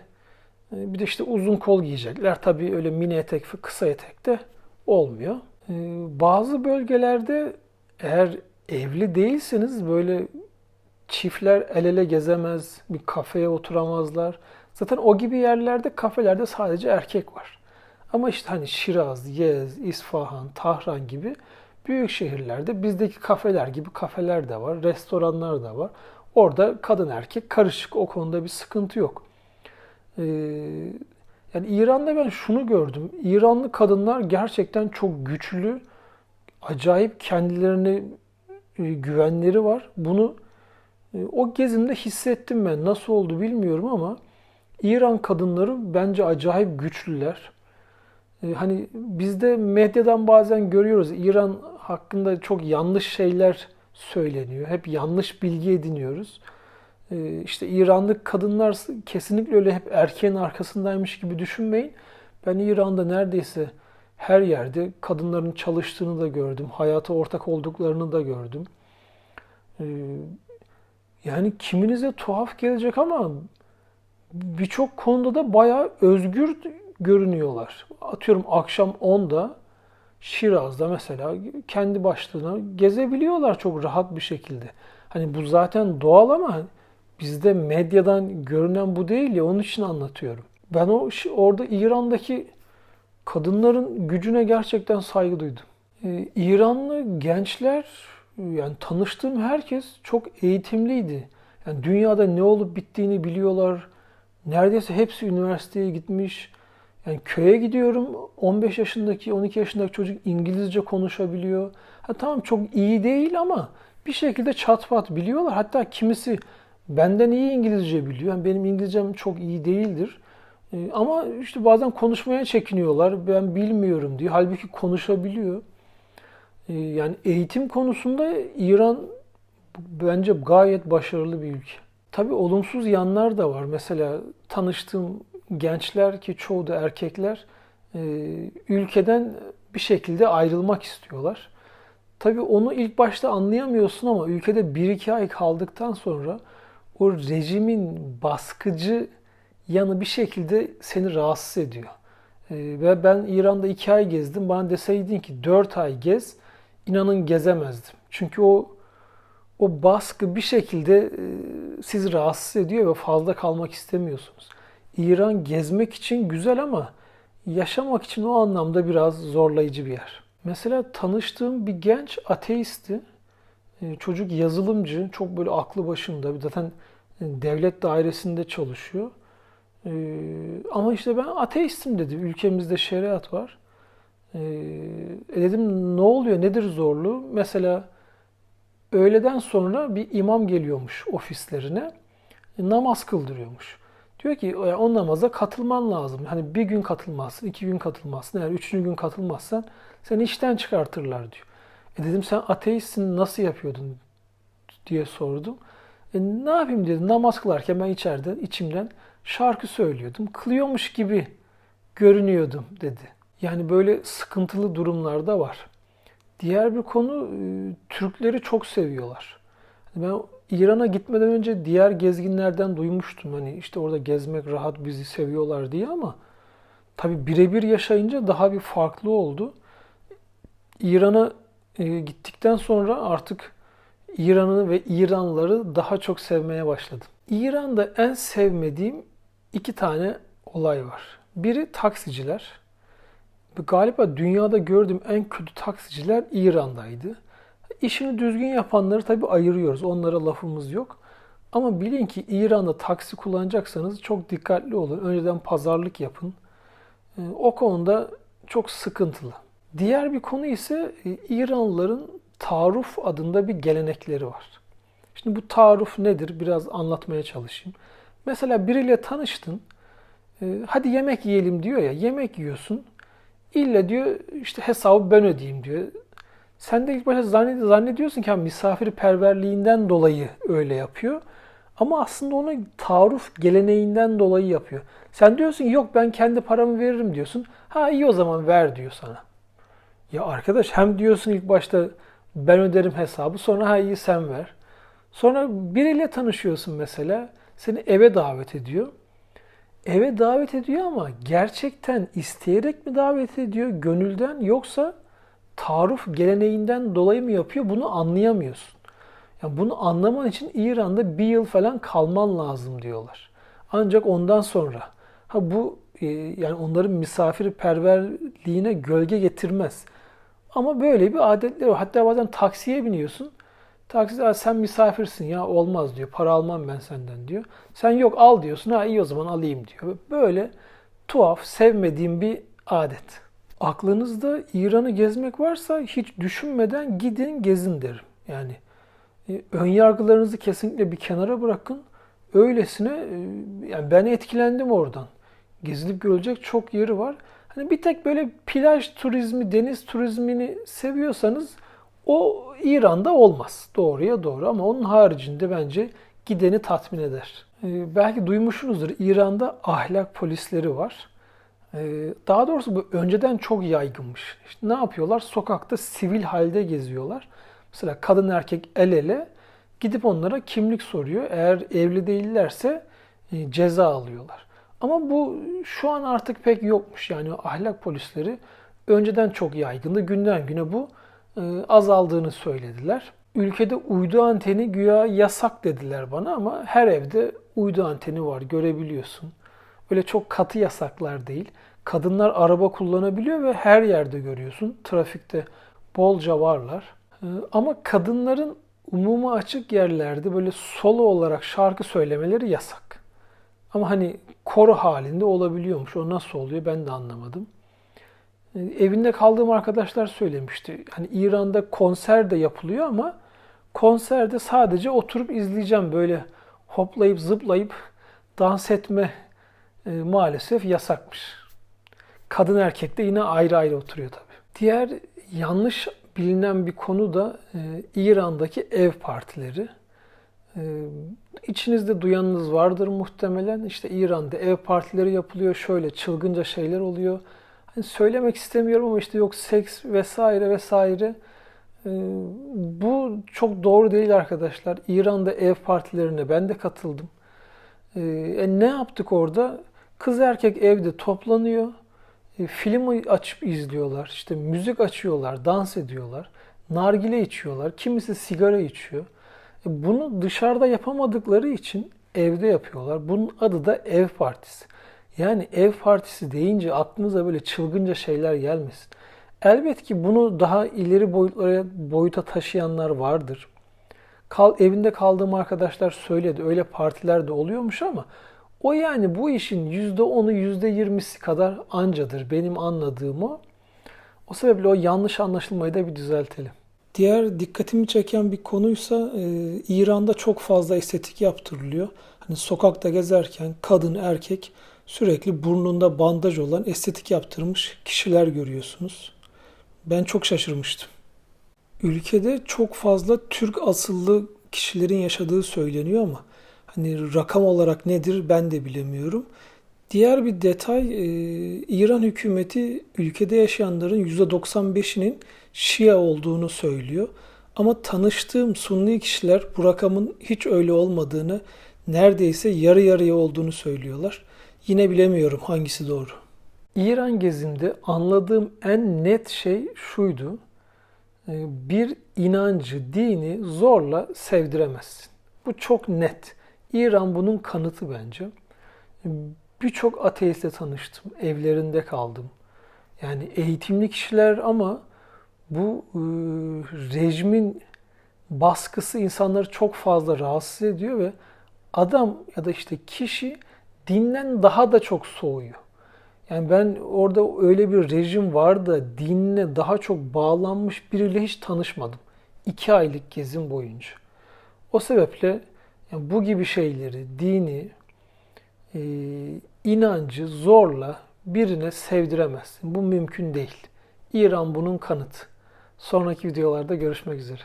bir de işte uzun kol giyecekler. Tabii öyle mini etek, kısa etek de olmuyor. Bazı bölgelerde eğer evli değilseniz böyle çiftler el ele gezemez, bir kafeye oturamazlar. Zaten o gibi yerlerde kafelerde sadece erkek var. Ama işte hani Şiraz, Yezd, İsfahan, Tahran gibi büyük şehirlerde bizdeki kafeler gibi kafeler de var, restoranlar da var. Orada kadın erkek karışık, o konuda bir sıkıntı yok. Yani İran'da ben şunu gördüm. İranlı kadınlar gerçekten çok güçlü, acayip kendilerine güvenleri var. Bunu o gezimde hissettim ben. Nasıl oldu bilmiyorum ama İran kadınları bence acayip güçlüler. Hani biz de medyadan bazen görüyoruz. İran hakkında çok yanlış şeyler söyleniyor. Hep yanlış bilgi ediniyoruz. İşte İranlı kadınlar kesinlikle öyle hep erkeğin arkasındaymış gibi düşünmeyin. Ben İran'da neredeyse her yerde kadınların çalıştığını da gördüm. Hayata ortak olduklarını da gördüm. Yani kiminize tuhaf gelecek ama birçok konuda da bayağı özgür görünüyorlar. Atıyorum akşam 10'da Şiraz'da mesela kendi başlarına gezebiliyorlar çok rahat bir şekilde. Hani bu zaten doğal ama bizde medyadan görünen bu değil ya, onun için anlatıyorum. Ben orada İran'daki kadınların gücüne gerçekten saygı duydum. İranlı gençler, yani tanıştığım herkes çok eğitimliydi. Yani dünyada ne olup bittiğini biliyorlar. Neredeyse hepsi üniversiteye gitmiş. Yani köye gidiyorum, 15 yaşındaki, 12 yaşındaki çocuk İngilizce konuşabiliyor. Ha tamam, çok iyi değil ama bir şekilde çat pat biliyorlar. Hatta kimisi benden iyi İngilizce biliyor. Yani benim İngilizcem çok iyi değildir. Ama işte bazen konuşmaya çekiniyorlar. Ben bilmiyorum diyor. Halbuki konuşabiliyor. Yani eğitim konusunda İran bence gayet başarılı bir ülke. Tabii olumsuz yanlar da var. Mesela tanıştığım gençler, ki çoğu da erkekler, ülkeden bir şekilde ayrılmak istiyorlar. Tabii onu ilk başta anlayamıyorsun ama ülkede 1-2 ay kaldıktan sonra o rejimin baskıcı yanı bir şekilde seni rahatsız ediyor. Ve ben İran'da 2 ay gezdim. Bana deseydin ki 4 ay gez, inanın gezemezdim. Çünkü o baskı bir şekilde sizi rahatsız ediyor ve fazla kalmak istemiyorsunuz. İran gezmek için güzel ama yaşamak için o anlamda biraz zorlayıcı bir yer. Mesela tanıştığım bir genç ateistti. Çocuk yazılımcı, çok böyle aklı başında. Zaten devlet dairesinde çalışıyor. Ama işte ben ateistim dedi. Ülkemizde şeriat var. Dedim ne oluyor, nedir zorluğu? Mesela öğleden sonra bir imam geliyormuş ofislerine. Namaz kıldırıyormuş. Diyor ki o namaza katılman lazım. Hani bir gün katılmazsın, 2 gün katılmazsın. Eğer 3. gün katılmazsan seni işten çıkartırlar diyor. Dedim sen ateistsin, nasıl yapıyordun diye sordum. Ne yapayım dedi. Namaz kılarken ben içimden şarkı söylüyordum. Kılıyormuş gibi görünüyordum dedi. Yani böyle sıkıntılı durumlar da var. Diğer bir konu Türkleri çok seviyorlar. Ben İran'a gitmeden önce diğer gezginlerden duymuştum. Hani işte orada gezmek rahat, bizi seviyorlar diye, ama tabii birebir yaşayınca daha bir farklı oldu. İran'a gittikten sonra artık İran'ı ve İranlıları daha çok sevmeye başladım. İran'da en sevmediğim iki tane olay var. Biri taksiciler. Galiba dünyada gördüğüm en kötü taksiciler İran'daydı. İşini düzgün yapanları tabii ayırıyoruz. Onlara lafımız yok. Ama bilin ki İran'da taksi kullanacaksanız çok dikkatli olun. Önceden pazarlık yapın. O konuda çok sıkıntılı. Diğer bir konu ise İranlıların taarruf adında bir gelenekleri var. Şimdi bu taarruf nedir? Biraz anlatmaya çalışayım. Mesela biriyle tanıştın. Hadi yemek yiyelim diyor ya. Yemek yiyorsun. İlle diyor işte hesabı ben ödeyeyim diyor. Sen de ilk başta zannediyorsun ki misafirperverliğinden dolayı öyle yapıyor. Ama aslında onu taarruf geleneğinden dolayı yapıyor. Sen diyorsun ki yok ben kendi paramı veririm diyorsun. Ha iyi o zaman ver diyor sana. Ya arkadaş hem diyorsun ilk başta ben öderim hesabı, sonra ha iyi sen ver. Sonra biriyle tanışıyorsun mesela. Seni eve davet ediyor. Eve davet ediyor ama gerçekten isteyerek mi davet ediyor, gönülden, yoksa taarruf geleneğinden dolayı mı yapıyor, bunu anlayamıyorsun. Yani bunu anlaman için İran'da bir yıl falan kalman lazım diyorlar. Ancak ondan sonra bu yani onların misafirperverliğine gölge getirmez. Ama böyle bir adetleri var. Hatta bazen taksiye biniyorsun. Taksici sen misafirsin ya olmaz diyor. Para almam ben senden diyor. Sen yok al diyorsun. Ha iyi o zaman alayım diyor. Böyle tuhaf, sevmediğim bir adet. Aklınızda İran'ı gezmek varsa hiç düşünmeden gidin gezin derim. Yani ön yargılarınızı kesinlikle bir kenara bırakın. Öylesine yani ben etkilendim oradan. Gezilip görülecek çok yeri var. Hani bir tek böyle plaj turizmi, deniz turizmini seviyorsanız o İran'da olmaz. Doğruya doğru, ama onun haricinde bence gideni tatmin eder. Belki duymuşsunuzdur, İran'da ahlak polisleri var. Daha doğrusu bu önceden çok yaygınmış. İşte ne yapıyorlar? Sokakta sivil halde geziyorlar. Mesela kadın erkek el ele gidip onlara kimlik soruyor. Eğer evli değillerse ceza alıyorlar. Ama bu şu an artık pek yokmuş. Yani ahlak polisleri önceden çok yaygındı. Günden güne bu azaldığını söylediler. Ülkede uydu anteni güya yasak dediler bana, ama her evde uydu anteni var, görebiliyorsun. Öyle çok katı yasaklar değil. Kadınlar araba kullanabiliyor ve her yerde görüyorsun. Trafikte bolca varlar. Ama kadınların umuma açık yerlerde böyle solo olarak şarkı söylemeleri yasak. Ama hani koro halinde olabiliyormuş. O nasıl oluyor ben de anlamadım. Evinde kaldığım arkadaşlar söylemişti. Hani İran'da konser de yapılıyor ama konserde sadece oturup izleyeceğim. Böyle hoplayıp zıplayıp dans etme maalesef yasakmış. Kadın erkek de yine ayrı ayrı oturuyor tabii. Diğer yanlış bilinen bir konu da İran'daki ev partileri. İçinizde duyanınız vardır muhtemelen. İşte İran'da ev partileri yapılıyor. Şöyle çılgınca şeyler oluyor. Hani söylemek istemiyorum ama işte yok seks vesaire vesaire. Bu çok doğru değil arkadaşlar. İran'da ev partilerine ben de katıldım. Ne yaptık orada? Kız erkek evde toplanıyor. Film açıp izliyorlar. İşte müzik açıyorlar, dans ediyorlar. Nargile içiyorlar. Kimisi sigara içiyor. Bunu dışarıda yapamadıkları için evde yapıyorlar. Bunun adı da ev partisi. Yani ev partisi deyince aklınıza böyle çılgınca şeyler gelmesin. Elbet ki bunu daha ileri boyuta taşıyanlar vardır. Evinde kaldığım arkadaşlar söyledi. Öyle partiler de oluyormuş ama o yani bu işin %10'u %20'si kadar ancadır. Benim anladığım o. O sebeple o yanlış anlaşılmayı da bir düzeltelim. Diğer dikkatimi çeken bir konuysa İran'da çok fazla estetik yaptırılıyor. Hani sokakta gezerken kadın erkek sürekli burnunda bandaj olan estetik yaptırmış kişiler görüyorsunuz. Ben çok şaşırmıştım. Ülkede çok fazla Türk asıllı kişilerin yaşadığı söyleniyor ama hani rakam olarak nedir ben de bilemiyorum. Diğer bir detay, İran hükümeti ülkede yaşayanların %95'inin Şia olduğunu söylüyor. Ama tanıştığım Sunni kişiler bu rakamın hiç öyle olmadığını, neredeyse yarı yarıya olduğunu söylüyorlar. Yine bilemiyorum hangisi doğru. İran gezimde anladığım en net şey şuydu. Bir inancı, dini zorla sevdiremezsin. Bu çok net. İran bunun kanıtı bence. Birçok ateistle tanıştım, evlerinde kaldım. Yani eğitimli kişiler ama bu rejimin baskısı insanları çok fazla rahatsız ediyor ve adam ya da işte kişi dinden daha da çok soğuyor. Yani ben orada öyle bir rejim var da dinle daha çok bağlanmış biriyle hiç tanışmadım. 2 aylık gezim boyunca. O sebeple yani bu gibi şeyleri, dini, e, inancı zorla birine sevdiremezsin. Bu mümkün değil. İran bunun kanıtı. Sonraki videolarda görüşmek üzere.